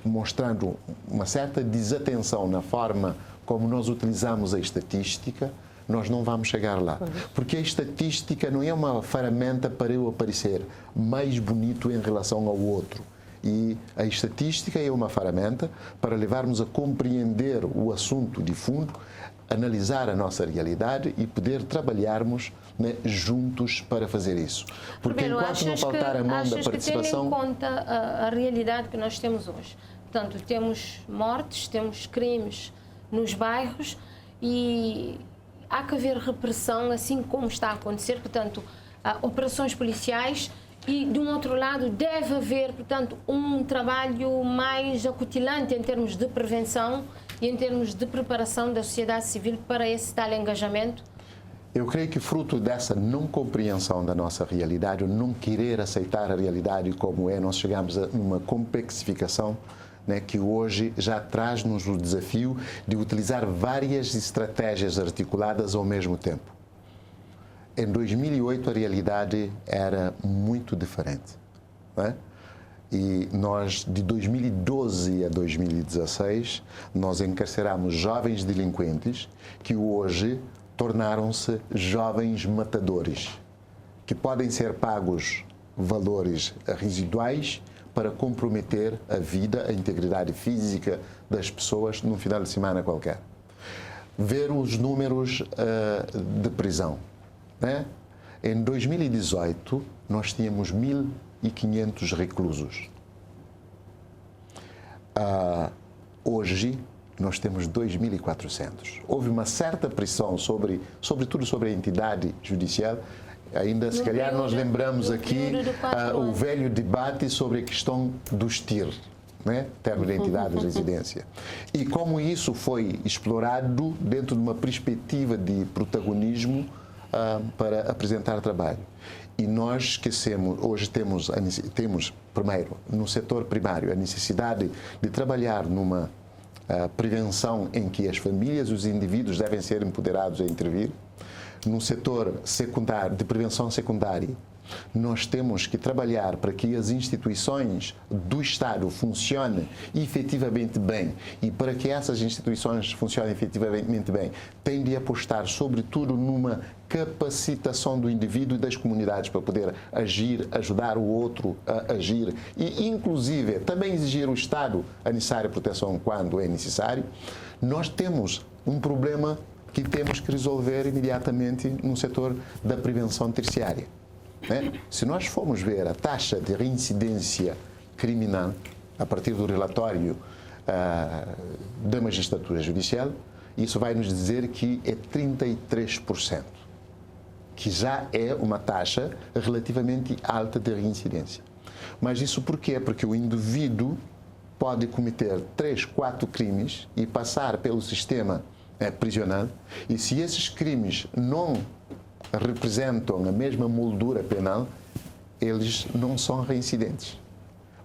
mostrando uma certa desatenção na forma como nós utilizamos a estatística, nós não vamos chegar lá. Porque a estatística não é uma ferramenta para eu aparecer mais bonito em relação ao outro. E a estatística é uma ferramenta para levarmos a compreender o assunto de fundo, analisar a nossa realidade e poder trabalharmos, né, juntos para fazer isso. Porque enquanto não faltar a mão da participação... Tendo em conta a realidade que nós temos hoje, portanto, temos mortes, temos crimes nos bairros e há que haver repressão, assim como está a acontecer, portanto, operações policiais, e, de um outro lado, deve haver, portanto, um trabalho mais acutilante em termos de prevenção e em termos de preparação da sociedade civil para esse tal engajamento? Eu creio que fruto dessa não compreensão da nossa realidade, ou não querer aceitar a realidade como é, nós chegamos a uma complexificação, né, que hoje já traz-nos o desafio de utilizar várias estratégias articuladas ao mesmo tempo. Em 2008 a realidade era muito diferente, né? E nós, de 2012 a 2016, nós encarceramos jovens delinquentes que hoje tornaram-se jovens matadores, que podem ser pagos valores residuais para comprometer a vida, a integridade física das pessoas num final de semana qualquer. Ver os números de prisão, né? Em 2018, nós tínhamos 1.500 reclusos. Hoje, nós temos 2.400. Houve uma certa pressão, sobretudo sobre a entidade judicial. Ainda, se calhar, nós lembramos aqui o velho debate sobre a questão dos TIR, né? Termo de identidade de residência. E como isso foi explorado dentro de uma perspectiva de protagonismo para apresentar trabalho. E nós esquecemos, hoje temos, primeiro, no setor primário, a necessidade de trabalhar numa prevenção em que as famílias e os indivíduos devem ser empoderados a intervir. No setor secundário, de prevenção secundária, nós temos que trabalhar para que as instituições do Estado funcionem efetivamente bem. E para que essas instituições funcionem efetivamente bem, tem de apostar, sobretudo, numa capacitação do indivíduo e das comunidades para poder agir, ajudar o outro a agir e, inclusive, também exigir o Estado a necessária proteção quando é necessário. Nós temos um problema que temos que resolver imediatamente no setor da prevenção terciária, né? Se nós formos ver a taxa de reincidência criminal a partir do relatório da magistratura judicial, isso vai nos dizer que é 33%, que já é uma taxa relativamente alta de reincidência. Mas isso por quê? Porque o indivíduo pode cometer 3, 4 crimes e passar pelo sistema prisional, e se esses crimes não representam a mesma moldura penal, eles não são reincidentes.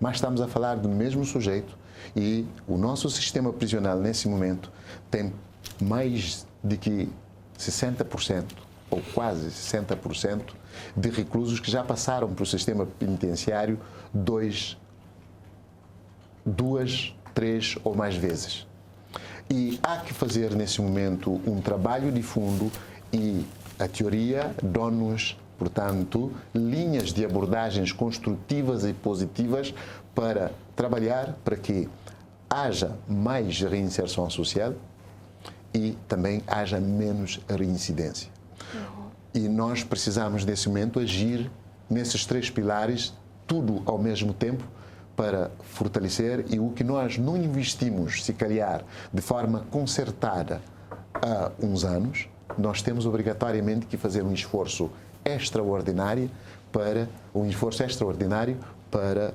Mas estamos a falar do mesmo sujeito e o nosso sistema prisional, nesse momento, tem mais de que 60%, ou quase 60%, de reclusos que já passaram para o sistema penitenciário 2, 3 ou mais vezes. E há que fazer, nesse momento, um trabalho de fundo e a teoria dá-nos, portanto, linhas de abordagens construtivas e positivas para trabalhar para que haja mais reinserção social e também haja menos reincidência. E nós precisamos, nesse momento, agir nesses 3 pilares, tudo ao mesmo tempo, para fortalecer, e o que nós não investimos, se calhar, de forma concertada há uns anos, nós temos obrigatoriamente que fazer um esforço extraordinário para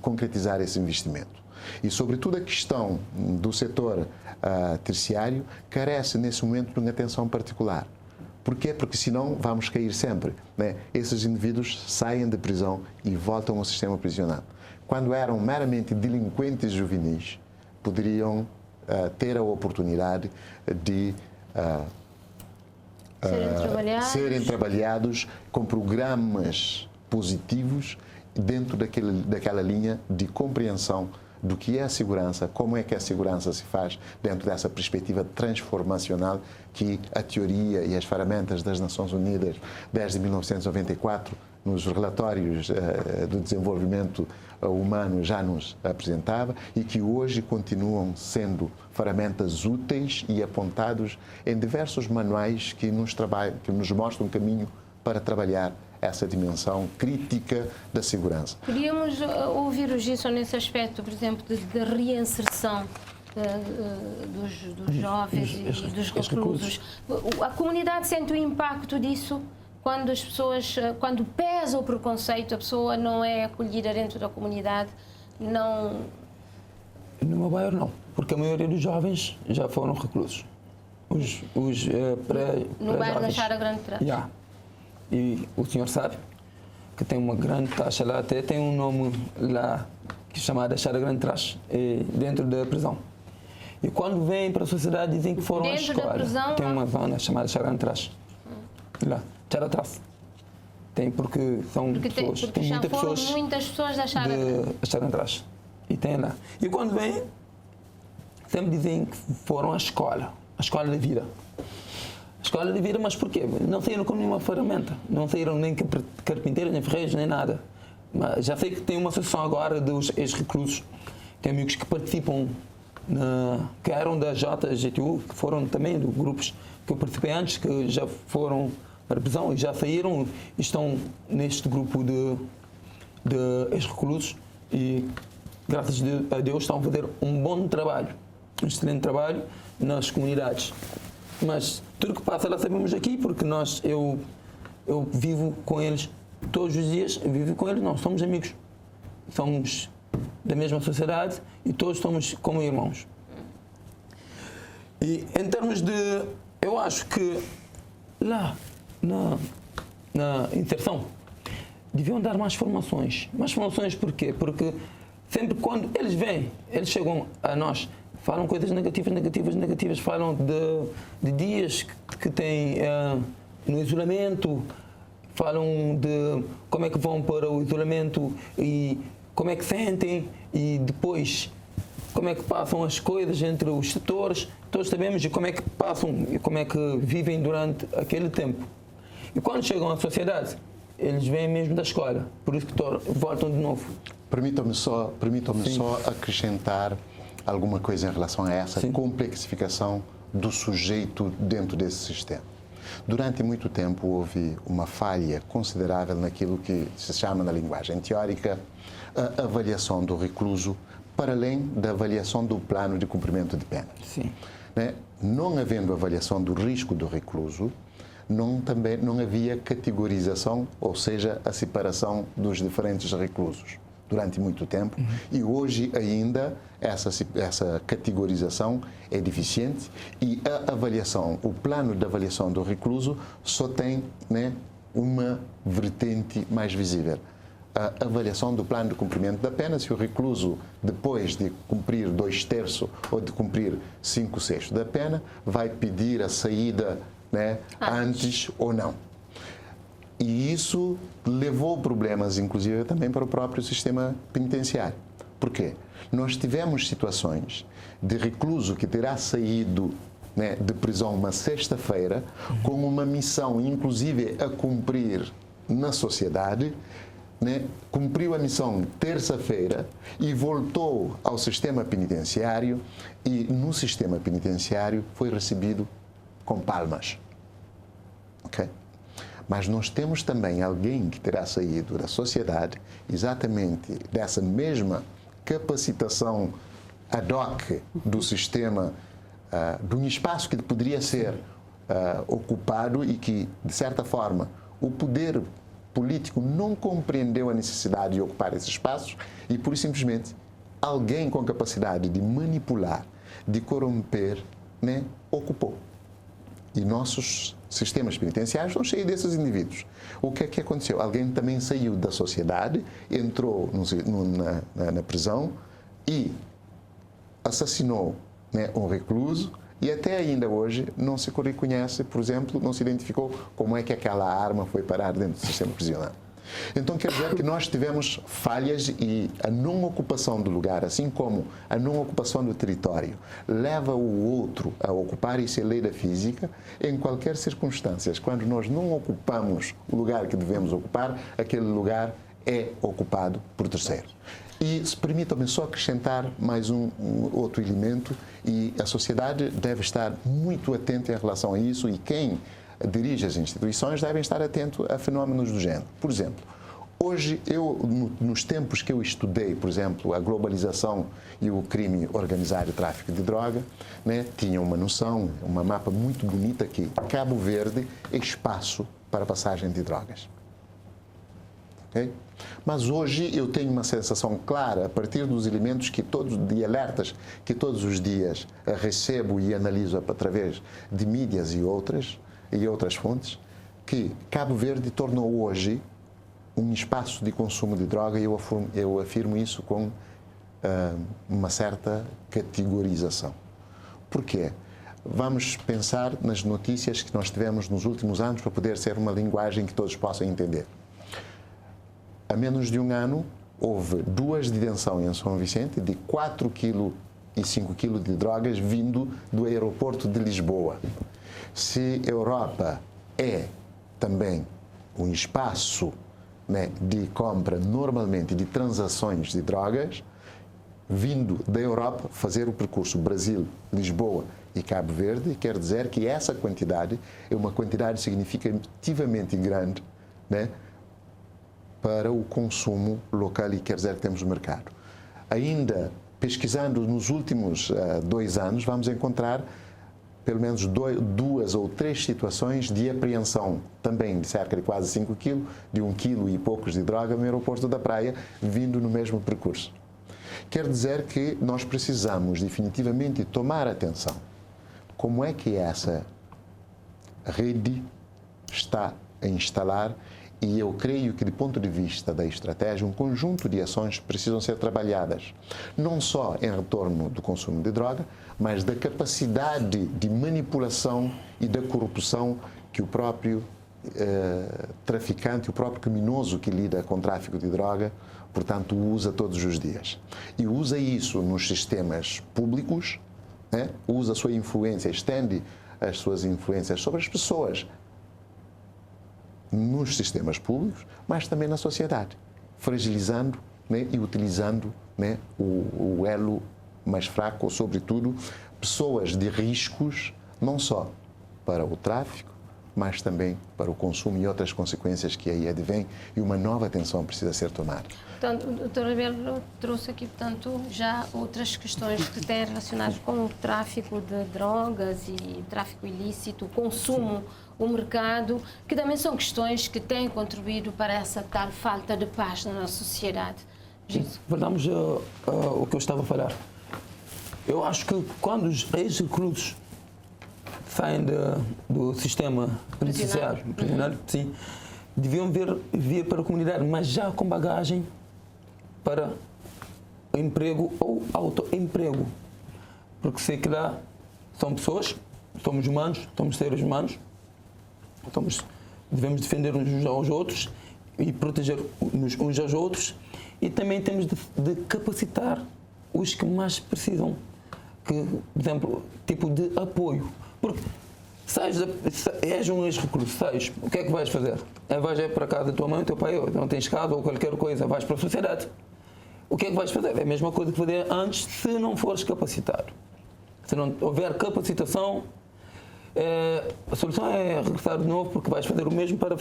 concretizar esse investimento. E, sobretudo, a questão do setor terciário carece, nesse momento, de uma atenção particular. Porquê? Porque senão vamos cair sempre, né? Esses indivíduos saem de prisão e voltam ao sistema prisional. Quando eram meramente delinquentes juvenis, poderiam ter a oportunidade de serem trabalhados com programas positivos dentro daquela linha de compreensão do que é a segurança, como é que a segurança se faz dentro dessa perspectiva transformacional que a teoria e as ferramentas das Nações Unidas desde 1994 nos relatórios do desenvolvimento humano já nos apresentava e que hoje continuam sendo ferramentas úteis e apontados em diversos manuais que nos mostram um caminho para trabalhar essa dimensão crítica da segurança. Podíamos ouvir o Gilson nesse aspecto, por exemplo, de reinserção dos jovens e dos reclusos. A comunidade sente o impacto disso quando as pessoas, quando pesa o preconceito, a pessoa não é acolhida dentro da comunidade, não... No meu bairro não, porque a maioria dos jovens já foram reclusos. No bairro da Chara Grande Trás. Yeah. E o senhor sabe que tem uma grande taxa lá, até tem um nome lá que é chamado Chara Grande Trás, dentro da prisão. E quando vêm para a sociedade dizem que foram à escola. Da prisão, tem uma zona chamada Chara Grande Trás. Lá, Chara Trás. Tem porque são pessoas, tem muitas pessoas da Chara Grande Trás. E tem lá. E quando vêm, sempre dizem que foram à escola da vida. Escola de vida, mas porquê? Não saíram com nenhuma ferramenta, não saíram nem carpinteiros, nem ferreiros, nem nada. Mas já sei que tem uma associação agora dos ex-reclusos, tem amigos que participam, que eram da JGTU, que foram também de grupos que eu participei antes, que já foram para a prisão e já saíram e estão neste grupo de ex-reclusos e, graças a Deus, estão a fazer um bom trabalho, um excelente trabalho nas comunidades. Mas tudo que passa lá sabemos aqui, porque eu vivo com eles todos os dias, vivo com eles, não, somos amigos. Somos da mesma sociedade e todos somos como irmãos. E em termos de, eu acho que lá na inserção deviam dar mais formações. Mais formações porquê? Porque sempre quando eles vêm, eles chegam a nós, falam coisas negativas, falam de dias que têm no isolamento, falam de como é que vão para o isolamento e como é que sentem e depois como é que passam as coisas entre os setores, todos sabemos e como é que passam e como é que vivem durante aquele tempo. E quando chegam à sociedade, eles vêm mesmo da escola, por isso que voltam de novo. Permitam-me só acrescentar alguma coisa em relação a essa complexificação do sujeito dentro desse sistema. Durante muito tempo houve uma falha considerável naquilo que se chama na linguagem teórica a avaliação do recluso para além da avaliação do plano de cumprimento de pena. Sim. Não havendo avaliação do risco do recluso, não havia categorização, ou seja, a separação dos diferentes reclusos durante muito tempo, e hoje ainda essa categorização é deficiente e a avaliação, o plano de avaliação do recluso só tem uma vertente mais visível. A avaliação do plano de cumprimento da pena, se o recluso, depois de cumprir 2/3 ou de cumprir 5/6 da pena, vai pedir a saída antes ou não. E isso levou problemas, inclusive, também para o próprio sistema penitenciário. Por quê? Nós tivemos situações de recluso que terá saído, né, de prisão uma sexta-feira, com uma missão, inclusive, a cumprir na sociedade, né, cumpriu a missão terça-feira e voltou ao sistema penitenciário e, no sistema penitenciário, foi recebido com palmas. Ok? Mas nós temos também alguém que terá saído da sociedade exatamente dessa mesma capacitação ad hoc do sistema, de um espaço que poderia ser ocupado e que, de certa forma, o poder político não compreendeu a necessidade de ocupar esses espaços e, pura e simplesmente, alguém com capacidade de manipular, de corromper, né, ocupou. E nossos sistemas penitenciários estão cheios desses indivíduos. O que é que aconteceu? Alguém também saiu da sociedade, entrou na prisão e assassinou, né, um recluso e até ainda hoje não se reconhece, por exemplo, não se identificou como é que aquela arma foi parar dentro do sistema prisional. Então, quer dizer que nós tivemos falhas e a não ocupação do lugar, assim como a não ocupação do território, leva o outro a ocupar, isso é lei da física, em qualquer circunstância. Quando nós não ocupamos o lugar que devemos ocupar, aquele lugar é ocupado por terceiros. E permitam-me só acrescentar mais um outro elemento, e a sociedade deve estar muito atenta em relação a isso, e quem dirige as instituições devem estar atentos a fenómenos do género. Por exemplo, hoje, nos tempos que eu estudei, por exemplo, a globalização e o crime organizado e o tráfico de droga, né, tinha uma noção, uma mapa muito bonita que Cabo Verde é espaço para passagem de drogas. Okay? Mas hoje eu tenho uma sensação clara, a partir dos elementos de alertas que todos os dias recebo e analiso através de mídias e outras fontes, que Cabo Verde tornou hoje um espaço de consumo de droga, e eu afirmo isso com uma certa categorização. Porquê? Vamos pensar nas notícias que nós tivemos nos últimos anos para poder ser uma linguagem que todos possam entender. Há menos de um ano, houve 2 detenções em São Vicente de 4 kg e 5 kg de drogas vindo do aeroporto de Lisboa. Se a Europa é também um espaço, né, de compra normalmente de transações de drogas, vindo da Europa fazer o percurso Brasil, Lisboa e Cabo Verde, quer dizer que essa quantidade é uma quantidade significativamente grande, né, para o consumo local, e quer dizer que temos o mercado. Ainda pesquisando nos últimos 2 anos, vamos encontrar pelo menos 2 ou 3 situações de apreensão, também de cerca de quase 5 kg, de 1 kg e poucos de droga no aeroporto da Praia, vindo no mesmo percurso. Quer dizer que nós precisamos definitivamente tomar atenção. Como é que essa rede está a instalar? E eu creio que, do ponto de vista da estratégia, um conjunto de ações precisam ser trabalhadas, não só em retorno do consumo de droga, mas da capacidade de manipulação e da corrupção que o próprio traficante, o próprio criminoso que lida com o tráfico de droga, portanto, usa todos os dias. E usa isso nos sistemas públicos, né? Usa a sua influência, estende as suas influências sobre as pessoas, nos sistemas públicos, mas também na sociedade, fragilizando, né, e utilizando, né, o elo mais fraco, ou, sobretudo, pessoas de riscos, não só para o tráfico, mas também para o consumo e outras consequências que aí advêm, e uma nova atenção precisa ser tomada. Portanto, o Dr. Ribeiro trouxe aqui, portanto, já outras questões que têm relacionadas com o tráfico de drogas e tráfico ilícito, o consumo, o mercado, que também são questões que têm contribuído para essa tal falta de paz na nossa sociedade. Voltamos ao que eu estava a falar. Eu acho que quando os ex-reclusos saem do sistema penitenciário, sim, deviam vir para a comunidade, mas já com bagagem para emprego ou autoemprego. Porque sei que lá são pessoas, somos humanos, somos seres humanos, devemos defender uns aos outros e proteger uns aos outros, e também temos de capacitar os que mais precisam, que, por exemplo, tipo de apoio. Porque se és um ex-recluso, sais, o que é que vais fazer? Vais para casa da tua mãe, do teu pai, ou não tens casa ou qualquer coisa, vais para a sociedade. O que é que vais fazer? É a mesma coisa que fazer antes se não fores capacitado. Se não houver capacitação, a solução é regressar de novo, porque vais fazer o mesmo para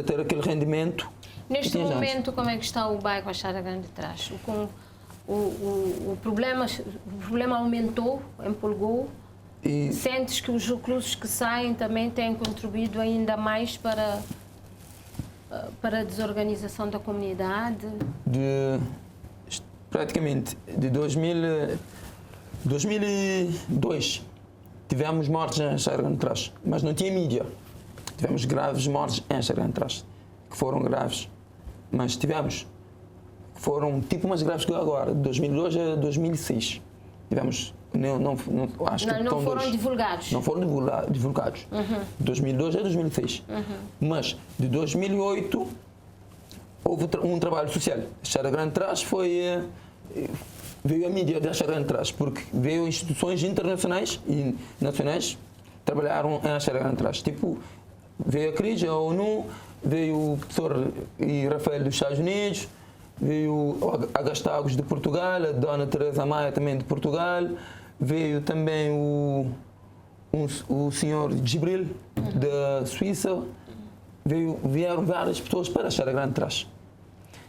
ter aquele rendimento. Neste momento, como é que está o bairro Achara Grande Trás? O problema aumentou, empolgou. E sentes que os reclusos que saem também têm contribuído ainda mais para a desorganização da comunidade? Praticamente, de 2002, tivemos mortes em Achara Grande Trás, mas não tinha mídia. Tivemos graves mortes em Achara Grande Trás, que foram graves, mas foram tipo mais graves que agora, de 2002 a 2006. Tivemos, acho que não foram divulgados. Não foram divulgados. De 2002 a 2006. Mas de 2008 houve um trabalho social. Achara Grande Trás veio a mídia de Achara Grande Trás, porque veio instituições internacionais e nacionais trabalharam em Achara Grande Trás. Tipo, veio a CRIJ, a ONU, veio o professor Rafael dos Estados Unidos, veio o Agastagos de Portugal, a dona Teresa Maia também de Portugal, veio também o senhor Gibril da Suíça, vieram várias pessoas para Achara Grande Trás.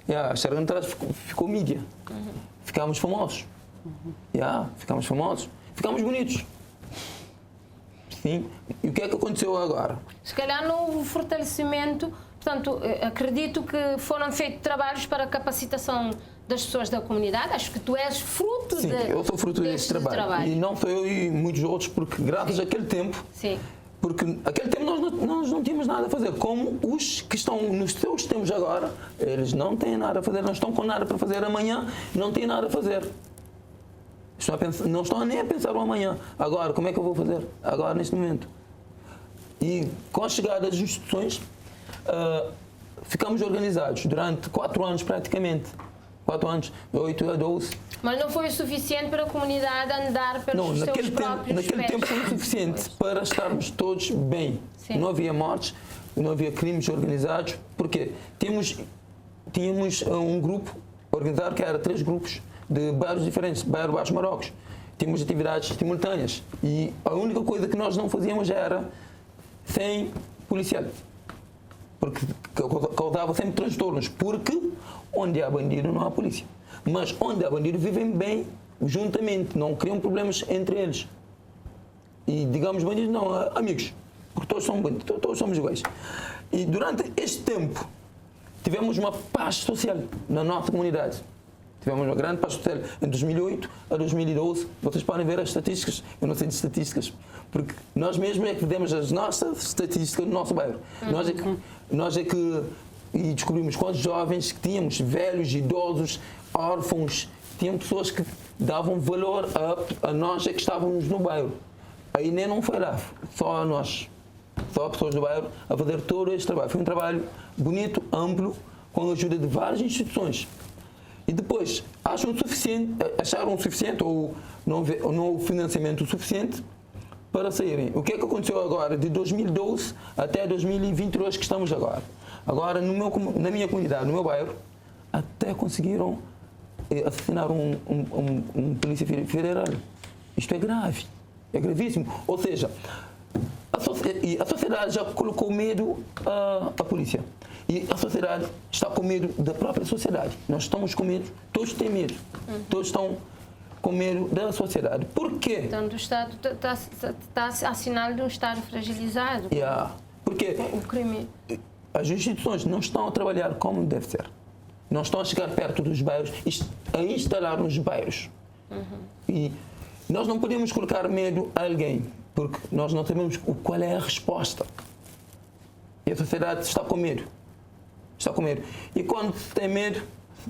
Achara Grande Trás ficou mídia, ficámos famosos, ficámos bonitos. Sim. E o que é que aconteceu agora? Se calhar não houve fortalecimento. Portanto, acredito que foram feitos trabalhos para a capacitação das pessoas da comunidade. Acho que tu és fruto eu sou fruto desse trabalho. E não sou eu e muitos outros, porque graças àquele tempo, porque naquele tempo nós não tínhamos nada a fazer. Como os que estão nos seus tempos agora, eles não têm nada a fazer, não estão com nada para fazer amanhã, não têm nada a fazer. Não estão nem a pensar o amanhã. Agora, como é que eu vou fazer? Agora, neste momento. E com a chegada das instituições, ficamos organizados durante 4 anos praticamente. 4 anos, 8 a 12. Mas não foi o suficiente para a comunidade andar pelos seus próprios pés? Naquele tempo foi o suficiente para estarmos todos bem. Sim. Não havia mortes, não havia crimes organizados, porque tínhamos um grupo organizado que era 3 grupos de bairros diferentes, bairro Baixo Marrocos. Tínhamos atividades simultâneas e a única coisa que nós não fazíamos era sem policial. Porque causava sempre transtornos, porque onde há bandido não há polícia. Mas onde há bandido vivem bem juntamente, não criam problemas entre eles. E digamos bandidos não, amigos, porque todos são bandidos, todos somos iguais. E durante este tempo tivemos uma paz social na nossa comunidade. Tivemos uma grande paz social em 2008 a 2012. Vocês podem ver as estatísticas, eu não sei de estatísticas, porque nós mesmos é que fizemos as nossas estatísticas no nosso bairro. Nós é que e descobrimos quantos jovens que tínhamos, velhos, idosos, órfãos, tinham pessoas que davam valor a nós é que estávamos no bairro. Aí nem não foi lá, só a nós, só pessoas do bairro a fazer todo este trabalho. Foi um trabalho bonito, amplo, com a ajuda de várias instituições. E depois acharam o suficiente ou não houve financiamento suficiente para saírem. O que é que aconteceu agora, de 2012 até 2022 que estamos agora? Agora, na minha comunidade, no meu bairro, até conseguiram assassinar um polícia federal. Isto é grave, é gravíssimo. Ou seja, a sociedade já colocou medo à polícia. E a sociedade está com medo da própria sociedade. Nós estamos com medo, todos têm medo. Todos estão com medo da sociedade. Por quê? Então, o Estado está a sinal de um Estado fragilizado. Porque o crime. As instituições não estão a trabalhar como deve ser. Não estão a chegar perto dos bairros, a instalar nos bairros. E nós não podemos colocar medo a alguém, porque nós não sabemos qual é a resposta. E a sociedade está com medo. Está com medo. E quando se tem medo,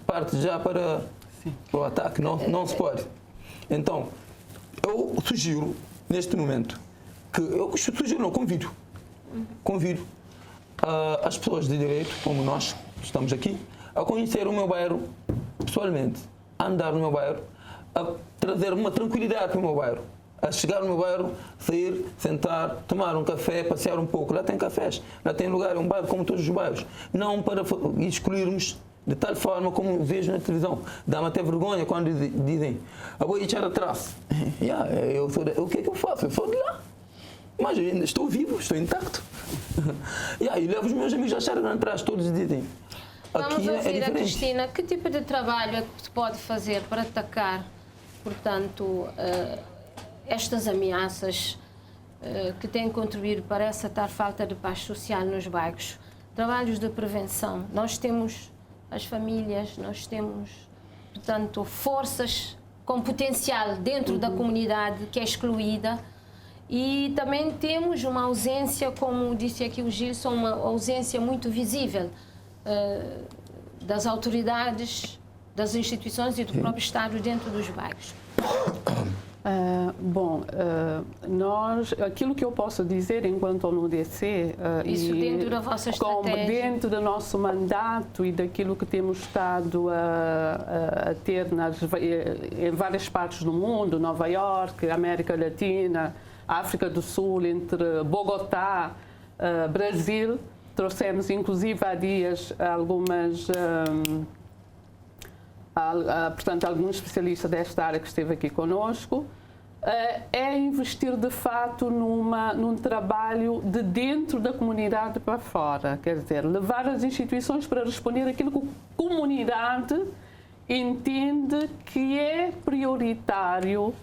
parte já para o ataque. Não se pode. Então, eu sugiro, neste momento, convido as pessoas de direito, como nós estamos aqui, a conhecer o meu bairro pessoalmente, a andar no meu bairro, a trazer uma tranquilidade para o meu bairro. A chegar no meu bairro, sair, sentar, tomar um café, passear um pouco. Lá tem cafés, lá tem lugar, é um bairro como todos os bairros. Não para excluirmos de tal forma como vejo na televisão. Dá-me até vergonha quando dizem, vou echar atrás. O que é que eu faço? Eu sou de lá. Mas eu ainda estou vivo, estou intacto. E levo os meus amigos a echarem atrás, todos dizem. Vamos ouvir a Cristina. Que tipo de trabalho é que se pode fazer para atacar, portanto, estas ameaças que têm contribuído para essa tal falta de paz social nos bairros? Trabalhos de prevenção. Nós temos as famílias, nós temos, portanto, forças com potencial dentro da comunidade que é excluída, e também temos uma ausência, como disse aqui o Gilson, uma ausência muito visível das autoridades, das instituições e do próprio Estado dentro dos bairros. Aquilo que eu posso dizer enquanto ONU-DC, isso dentro da vossa estratégia, dentro do nosso mandato e daquilo que temos estado a ter em várias partes do mundo, Nova Iorque, América Latina, África do Sul, entre Bogotá, Brasil, trouxemos inclusive há dias alguns especialistas desta área que esteve aqui conosco, é investir de fato num trabalho de dentro da comunidade para fora, quer dizer, levar as instituições para responder aquilo que a comunidade entende que é prioritário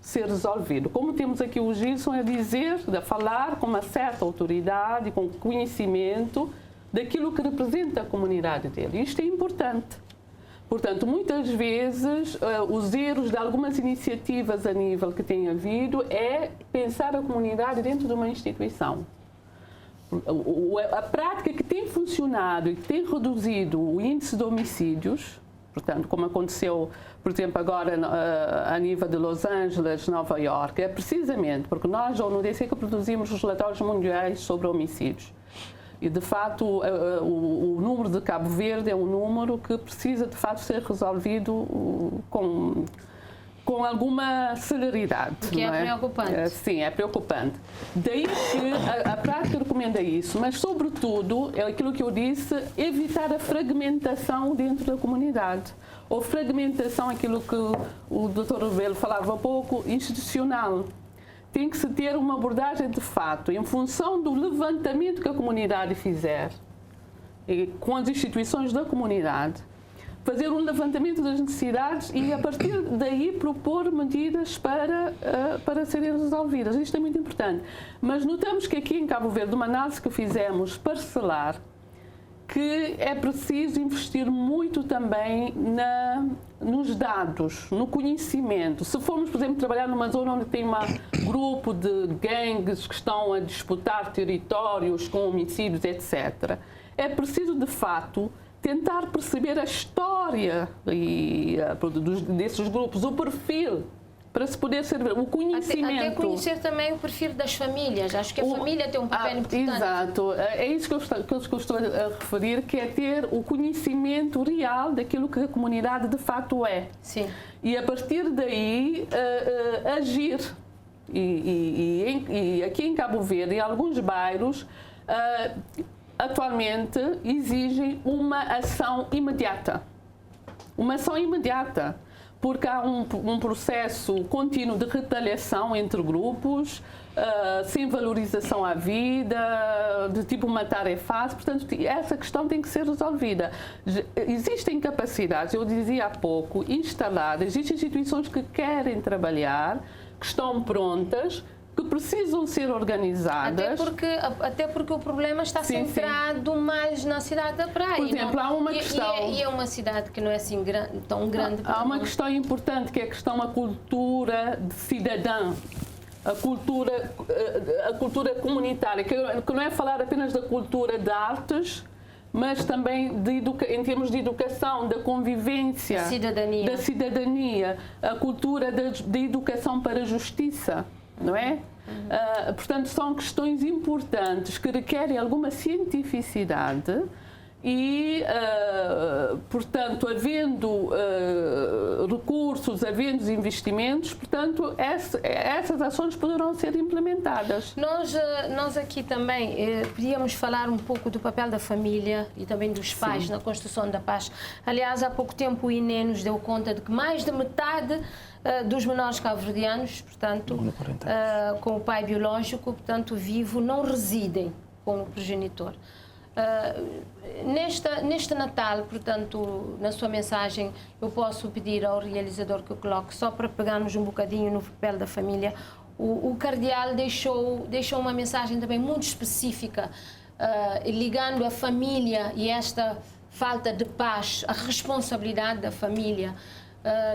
ser resolvido. Como temos aqui o Gilson a falar com uma certa autoridade, com conhecimento daquilo que representa a comunidade dele. Isto é importante. Portanto, muitas vezes, os erros de algumas iniciativas a nível que tem havido é pensar a comunidade dentro de uma instituição. A prática que tem funcionado e que tem reduzido o índice de homicídios, portanto, como aconteceu, por exemplo, agora a nível de Los Angeles, Nova Iorque, é precisamente porque nós, a ONU-DC, que produzimos os relatórios mundiais sobre homicídios. E, de fato, o número de Cabo Verde é um número que precisa, de fato, ser resolvido com alguma celeridade. Que é preocupante. Sim, é preocupante. Daí que a prática recomenda isso, mas, sobretudo, é aquilo que eu disse, evitar a fragmentação dentro da comunidade. Ou fragmentação, aquilo que o Dr. Rebelo falava há pouco, institucional. Tem que se ter uma abordagem de fato, em função do levantamento que a comunidade fizer, e com as instituições da comunidade, fazer um levantamento das necessidades e, a partir daí, propor medidas para serem resolvidas. Isto é muito importante. Mas notamos que aqui em Cabo Verde, uma análise que fizemos parcelar, que é preciso investir muito também nos dados, no conhecimento. Se formos, por exemplo, trabalhar numa zona onde tem um grupo de gangues que estão a disputar territórios com homicídios, etc., é preciso, de fato, tentar perceber a história desses grupos, o perfil, para se poder servir, o conhecimento. Até conhecer também o perfil das famílias. Acho que a família tem um papel importante. Exato. É isso que eu estou a referir, que é ter o conhecimento real daquilo que a comunidade de fato é. Sim. E, a partir daí, agir. E aqui em Cabo Verde, em alguns bairros, atualmente exigem uma ação imediata. Uma ação imediata. Porque há um processo contínuo de retaliação entre grupos, sem valorização à vida, de tipo matar é fácil. Portanto, essa questão tem que ser resolvida. Existem capacidades, eu dizia há pouco, instaladas, existem instituições que querem trabalhar, que estão prontas, que precisam ser organizadas. Até porque o problema está centrado mais na cidade da Praia. Por exemplo, há uma questão... E é uma cidade que não é assim tão grande. Há uma questão importante, que é a questão da cultura de cidadã. A cultura comunitária, que não é falar apenas da cultura de artes, mas também em termos de educação, da convivência, da cidadania, a cultura da educação para a justiça. Não é? Portanto, são questões importantes que requerem alguma cientificidade e, portanto, havendo recursos, havendo investimentos, portanto, essas ações poderão ser implementadas. Nós aqui também podíamos falar um pouco do papel da família e também dos pais na construção da paz. Aliás, há pouco tempo o INE nos deu conta de que mais de metade dos menores cabo-verdianos, portanto, com o pai biológico, portanto, vivo, não residem com o progenitor. Neste Natal, portanto, na sua mensagem, eu posso pedir ao realizador que eu coloque, só para pegarmos um bocadinho no papel da família. O cardeal deixou uma mensagem também muito específica, ligando a família e esta falta de paz, a responsabilidade da família.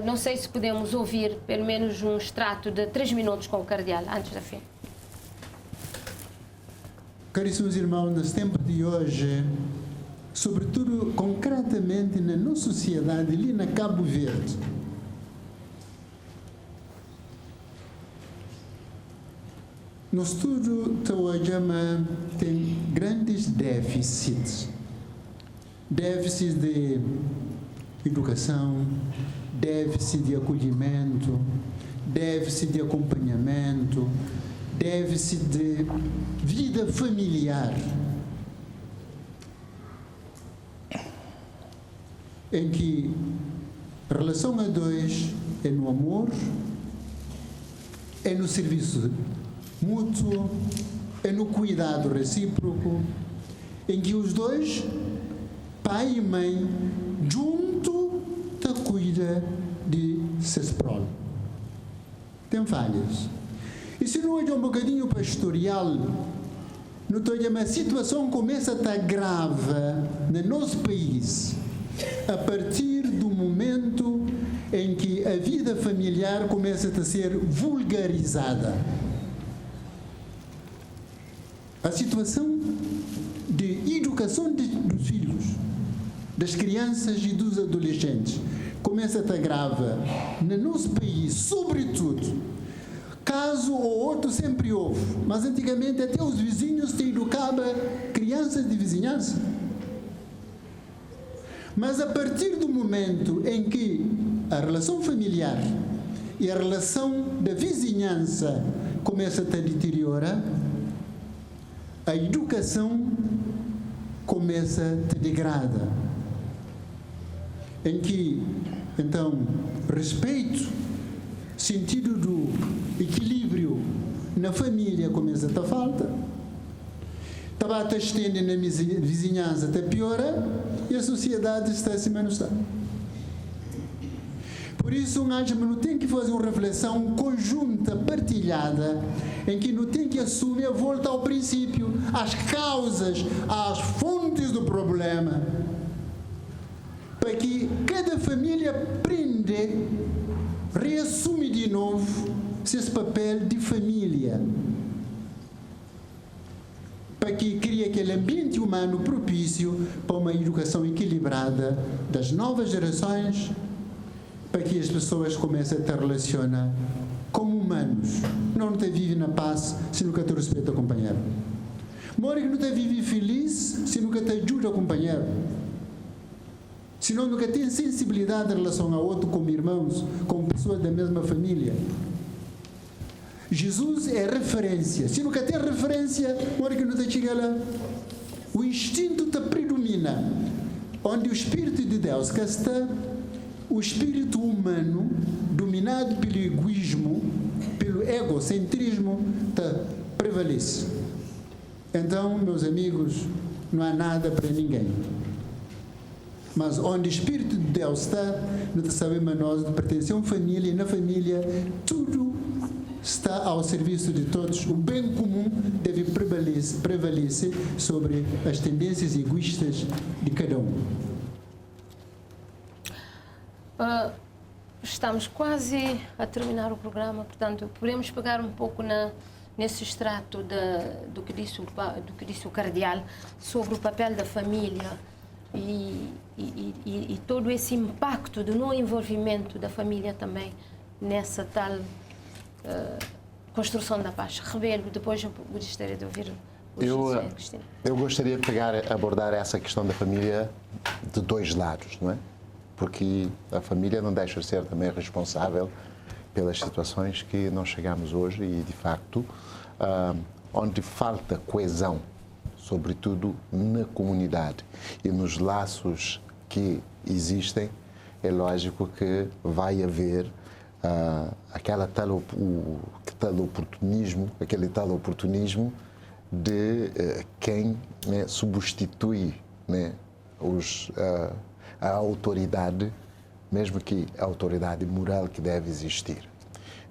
Não sei se podemos ouvir pelo menos um extrato de 3 minutos com o cardeal, antes da fim. Caríssimos irmãos, nesse tempo de hoje, sobretudo concretamente na nossa sociedade, ali na Cabo Verde, nós tudo tem grandes déficits. Déficit de educação, déficit de acolhimento, déficit de acompanhamento, déficit de vida familiar, em que a relação a dois é no amor, é no serviço mútuo, é no cuidado recíproco, em que os dois, pai e mãe, junto te cuida de seus prole. Tem falhas. E se não olhar um bocadinho pastoral, não estou a a situação começa a estar grave no nosso país a partir do momento em que a vida familiar começa a ser vulgarizada. A situação de educação dos filhos, das crianças e dos adolescentes, começa a estar grave no nosso país, sobretudo. Caso ou outro sempre houve, mas antigamente até os vizinhos te educavam crianças de vizinhança. Mas a partir do momento em que a relação familiar e a relação da vizinhança começa a deteriorar, a educação começa a te degradar. Em que, então, respeito, sentido do equilíbrio na família começa a ter falta, a estende na vizinhança até piora e a sociedade está a se manifestar. Por isso, nós não tem que fazer uma reflexão conjunta, partilhada, em que não tem que assumir a volta ao princípio, às causas, às fontes do problema, para que cada família aprenda, reassume de novo esse papel de família, para que crie aquele ambiente humano propício para uma educação equilibrada das novas gerações, para que as pessoas comecem a te relacionar como humanos. Não te vive na paz se nunca te respeita o companheiro. Mora que não te vive feliz se nunca te ajuda o companheiro. Se não nunca tem sensibilidade em relação ao outro como irmãos, como pessoas da mesma família. Jesus é referência. Se nunca tem referência, mora que não te chega lá. O instinto te predomina. Onde o Espírito de Deus cá está, o espírito humano, dominado pelo egoísmo, pelo egocentrismo, prevalece. Então, meus amigos, não há nada para ninguém. Mas onde o Espírito de Deus está, não sabemos nós de pertencer a uma família, e na família tudo está ao serviço de todos. O bem comum deve prevalecer sobre as tendências egoístas de cada um. Estamos quase a terminar o programa, portanto, podemos pegar um pouco nesse extrato do que disse o cardeal sobre o papel da família e todo esse impacto do não envolvimento da família também nessa tal construção da paz. Rebelo, depois eu gostaria de ouvir Cristina. Eu gostaria de abordar essa questão da família de dois lados, não é? Porque a família não deixa de ser também responsável pelas situações que nós chegamos hoje e, de facto, onde falta coesão, sobretudo na comunidade e nos laços que existem, é lógico que vai haver aquele tal oportunismo de quem, né, substitui, né, a autoridade, mesmo que a autoridade moral que deve existir.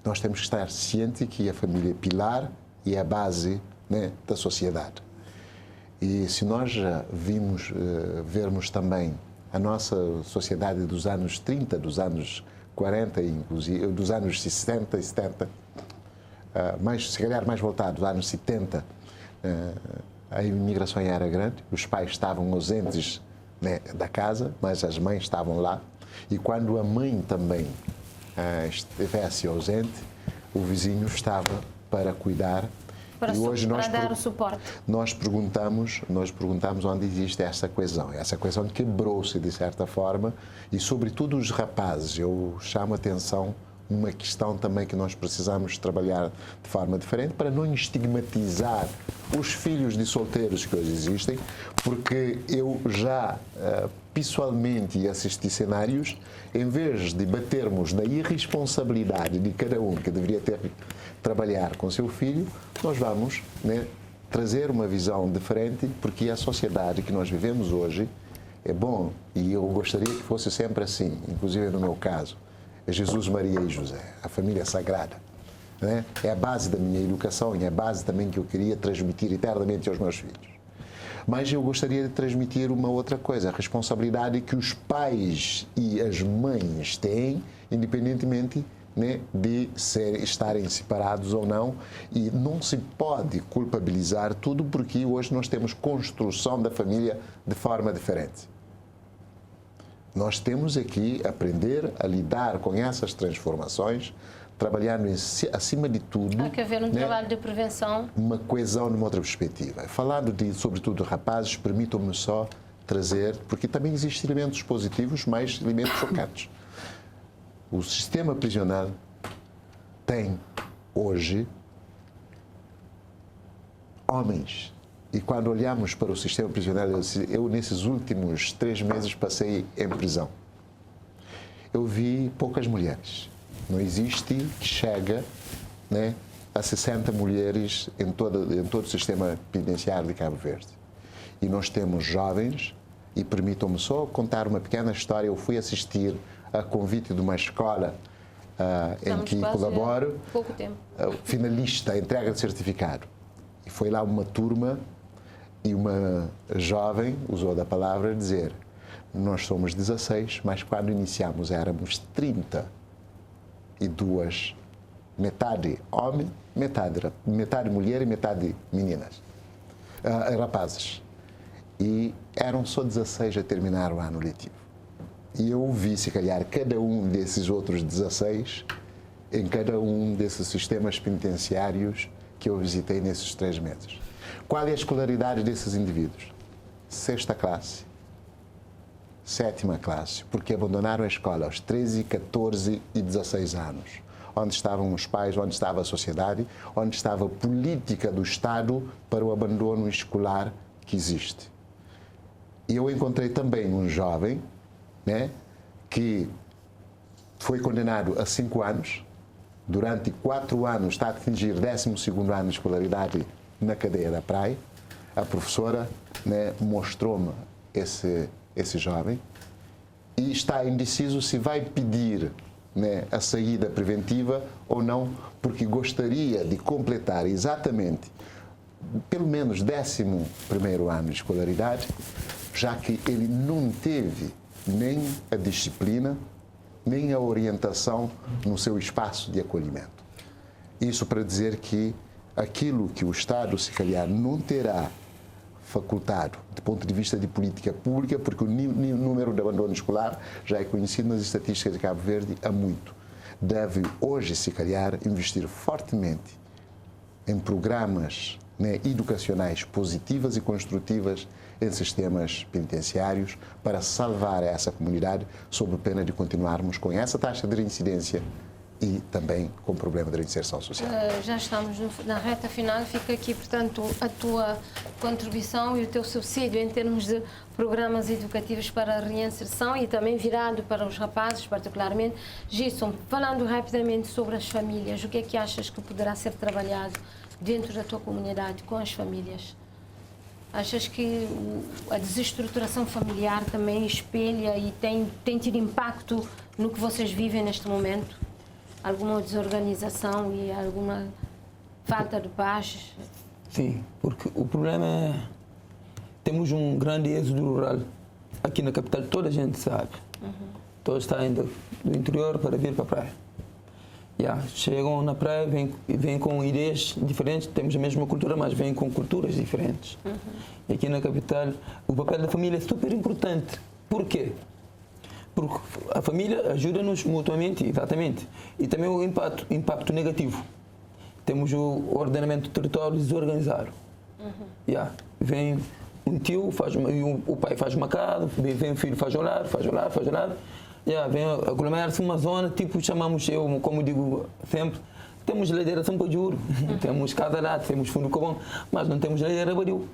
Nós temos que estar cientes que a família é pilar e é a base, né, da sociedade. E se nós vermos também a nossa sociedade dos anos 30, dos anos 40, inclusive, dos anos 60 e 70, se calhar mais voltado dos anos 70, a imigração era grande, os pais estavam ausentes, né, da casa, mas as mães estavam lá. E quando a mãe também estivesse ausente, o vizinho estava para cuidar. Para dar o suporte. Nós perguntamos onde existe essa coesão. Essa coesão quebrou-se, de certa forma, e, sobretudo, os rapazes. Eu chamo a atenção uma questão também que nós precisamos trabalhar de forma diferente para não estigmatizar os filhos de solteiros que hoje existem, porque eu já pessoalmente assisti cenários, em vez de batermos na irresponsabilidade de cada um que deveria trabalhar com seu filho, nós vamos, né, trazer uma visão diferente, porque a sociedade que nós vivemos hoje é bom, e eu gostaria que fosse sempre assim, inclusive no meu caso. É Jesus, Maria e José, a família sagrada, né? É a base da minha educação e é a base também que eu queria transmitir eternamente aos meus filhos. Mas eu gostaria de transmitir uma outra coisa, a responsabilidade que os pais e as mães têm, independentemente, né, de estarem separados ou não, e não se pode culpabilizar tudo porque hoje nós temos construção da família de forma diferente. Nós temos aqui aprender a lidar com essas transformações, trabalhando acima de tudo... Há que haver um trabalho de prevenção. Uma coesão numa outra perspectiva. Falando sobretudo, de rapazes, permitam-me só trazer, porque também existem elementos positivos, mas elementos chocantes. O sistema prisional tem, hoje, homens. E quando olhamos para o sistema prisional, eu nesses últimos 3 meses passei em prisão. Eu vi poucas mulheres. Não existe que chega, né, a 60 mulheres em todo o sistema penitenciário de Cabo Verde. E nós temos jovens, e permitam-me só contar uma pequena história. Eu fui assistir a convite de uma escola em que colaboro, pouco tempo. Finalista, a entrega de certificado. E foi lá uma turma e uma jovem usou da palavra dizer: nós somos 16, mas quando iniciamos éramos 32, metade homem, metade mulher e metade meninas, rapazes. E eram só 16 a terminar o ano letivo. E eu vi, se calhar, cada um desses outros 16 em cada um desses sistemas penitenciários que eu visitei nesses 3 meses. Qual é a escolaridade desses indivíduos? 6ª classe, 7ª classe, porque abandonaram a escola aos 13, 14 e 16 anos. Onde estavam os pais, onde estava a sociedade, onde estava a política do Estado para o abandono escolar que existe. E eu encontrei também um jovem, né, que foi condenado a 5 anos, durante 4 anos está a atingir 12º ano de escolaridade na cadeia da Praia. A professora, né, mostrou-me esse jovem e está indeciso se vai pedir, né, a saída preventiva ou não, porque gostaria de completar exatamente pelo menos 11º ano de escolaridade, já que ele não teve nem a disciplina, nem a orientação no seu espaço de acolhimento. Isso para dizer que aquilo que o Estado, se calhar, não terá facultado, do ponto de vista de política pública, porque o número de abandono escolar já é conhecido nas estatísticas de Cabo Verde há muito. Deve hoje, se calhar, investir fortemente em programas né, educacionais positivas e construtivas em sistemas penitenciários para salvar essa comunidade sob pena de continuarmos com essa taxa de reincidência e também com o problema da reinserção social. Já estamos na reta final. Fica aqui, portanto, a tua contribuição e o teu subsídio em termos de programas educativos para a reinserção e também virado para os rapazes, particularmente. Gilson, falando rapidamente sobre as famílias, o que é que achas que poderá ser trabalhado dentro da tua comunidade com as famílias? Achas que a desestruturação familiar também espelha e tem tido impacto no que vocês vivem neste momento? Alguma desorganização e alguma falta de paz? Sim, porque o problema é temos um grande êxodo rural. Aqui na capital toda a gente sabe. Todos estão indo do interior para vir para a praia. Chegam na praia, vêm com ideias diferentes, temos a mesma cultura, mas vêm com culturas diferentes. E aqui na capital o papel da família é super importante. Por quê? Porque a família ajuda-nos mutuamente, exatamente. E também o impacto negativo. Temos o ordenamento do território desorganizado. Vem um tio, o pai faz uma casa, vem o filho, faz ao lado. Vem aglomerar-se uma zona, tipo, chamamos, como digo sempre, temos ladeira São Pajuro, temos casa lá, temos fundo Cobão, mas não temos ladeira Baril.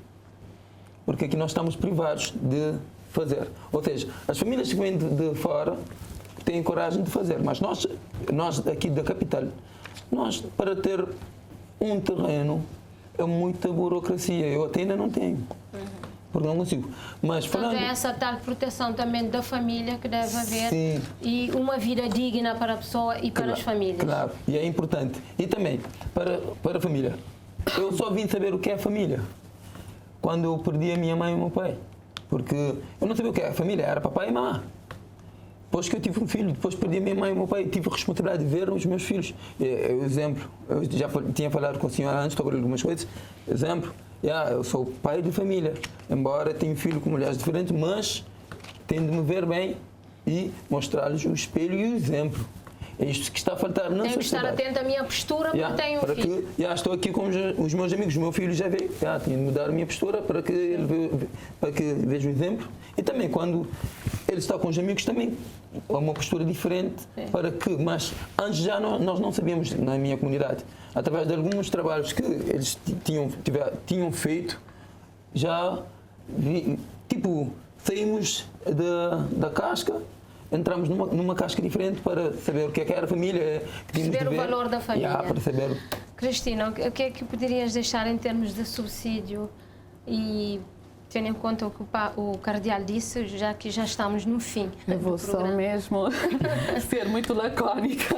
Porque aqui nós estamos privados de fazer. Ou seja, as famílias que vêm de fora têm coragem de fazer, mas nós aqui da capital, nós para ter um terreno é muita burocracia. Eu até ainda não tenho, porque não consigo. Mas falando... Portanto, é essa tal proteção também da família que deve haver. Sim. E uma vida digna para a pessoa e para as famílias. Claro, e é importante. E também para a família. Eu só vim saber o que é a família quando eu perdi a minha mãe e o meu pai. Porque eu não sabia o que era a família, era papai e mamãe. Depois que eu tive um filho, depois perdi a minha mãe e o meu pai, tive a responsabilidade de ver os meus filhos. Exemplo, eu já tinha falado com a senhora antes sobre algumas coisas. Exemplo, eu sou pai de família, embora tenha filho com mulheres diferentes, mas tenho de me ver bem e mostrar-lhes o espelho e o exemplo. É isto que está a faltar na sociedade. Tenho que estar atento à minha postura porque tenho um filho. Estou aqui com os meus amigos, o meu filho já veio, tenho de mudar a minha postura para que ele veja o exemplo. E também quando ele está com os amigos também é uma postura diferente para que, mas antes já nós não sabíamos na minha comunidade, através de alguns trabalhos que eles tinham feito, já saímos da casca, entramos numa casca diferente para saber o que era a família. Perceber o valor da família. Para saber. Cristina, o que é que poderias deixar em termos de subsídio e tendo em conta o que o cardeal disse, já que já estamos no fim Eu vou só mesmo ser muito lacónica,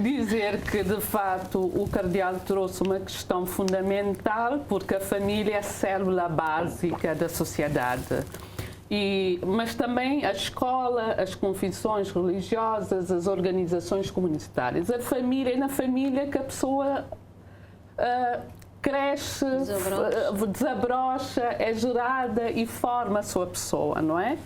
dizer que, de facto, o cardeal trouxe uma questão fundamental, porque a família é a célula básica da sociedade. Mas também a escola, as confissões religiosas, as organizações comunitárias. A família, é na família que a pessoa cresce, desabrocha, é gerada e forma a sua pessoa, não é?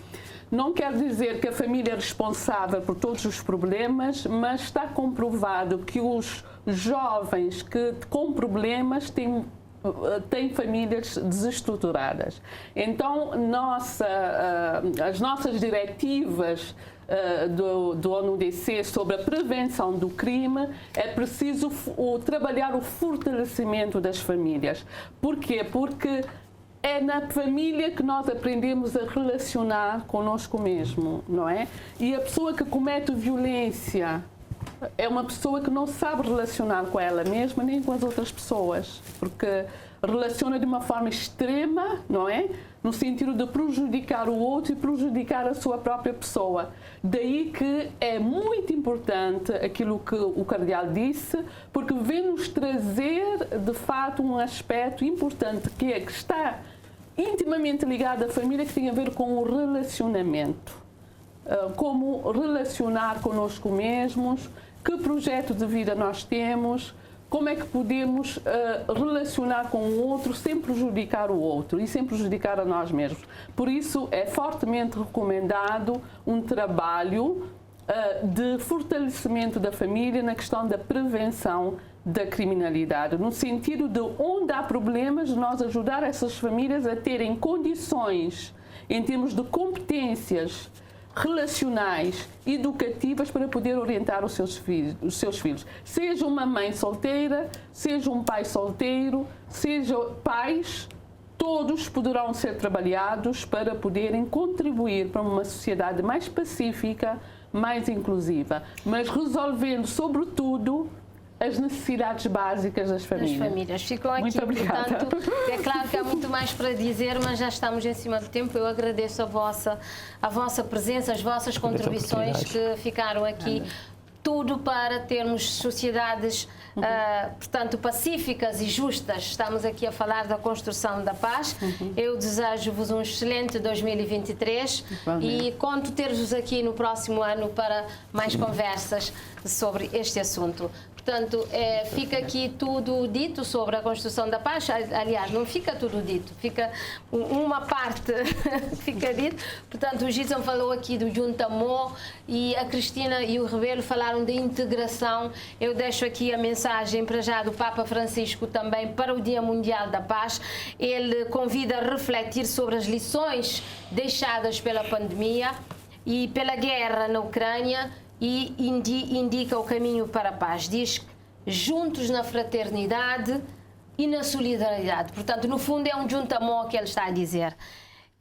Não quer dizer que a família é responsável por todos os problemas, mas está comprovado que os jovens com problemas têm famílias desestruturadas. Então, as nossas diretivas do ONU-DC sobre a prevenção do crime, é preciso trabalhar o fortalecimento das famílias. Por quê? Porque é na família que nós aprendemos a relacionar conosco mesmo, não é? E a pessoa que comete violência é uma pessoa que não sabe relacionar com ela mesma nem com as outras pessoas, porque relaciona de uma forma extrema, não é? No sentido de prejudicar o outro e prejudicar a sua própria pessoa. Daí que é muito importante aquilo que o cardeal disse, porque vem-nos trazer, de fato, um aspecto importante que está intimamente ligado à família, que tem a ver com o relacionamento. Como relacionar conosco mesmos, que projeto de vida nós temos, como é que podemos relacionar com o outro sem prejudicar o outro e sem prejudicar a nós mesmos. Por isso, é fortemente recomendado um trabalho de fortalecimento da família na questão da prevenção da criminalidade, no sentido de onde há problemas, nós ajudar essas famílias a terem condições em termos de competências relacionais, educativas, para poder orientar os seus filhos. Seja uma mãe solteira, seja um pai solteiro, seja pais, todos poderão ser trabalhados para poderem contribuir para uma sociedade mais pacífica, mais inclusiva, mas resolvendo, sobretudo, as necessidades básicas das famílias. Das famílias. Ficam aqui, Muito obrigada. portanto, é claro que há muito mais para dizer, mas já estamos em cima do tempo. Eu agradeço a vossa presença, as vossas contribuições que ficaram aqui. Tudo para termos sociedades, portanto, pacíficas e justas. Estamos aqui a falar da construção da paz. Eu desejo-vos um excelente 2023 e conto ter-vos aqui no próximo ano para mais conversas sobre este assunto. Portanto, fica aqui tudo dito sobre a construção da paz. Aliás, não fica tudo dito, fica uma parte fica dito. Portanto, o Gilson falou aqui do Juntamó e a Cristina e o Rebelo falaram de integração. Eu deixo aqui a mensagem para já do Papa Francisco também para o Dia Mundial da Paz. Ele convida a refletir sobre as lições deixadas pela pandemia e pela guerra na Ucrânia, e indica o caminho para a paz. Diz juntos na fraternidade e na solidariedade. Portanto, no fundo é um juntamó que ele está a dizer.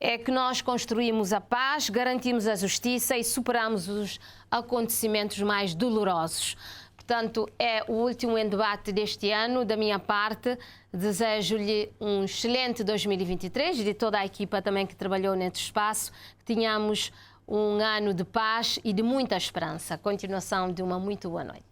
É que nós construímos a paz, garantimos a justiça e superamos os acontecimentos mais dolorosos. Portanto, é o último em debate deste ano. Da minha parte, desejo-lhe um excelente 2023 e de toda a equipa também que trabalhou neste espaço, que tenhamos um ano de paz e de muita esperança. Continuação de uma muito boa noite.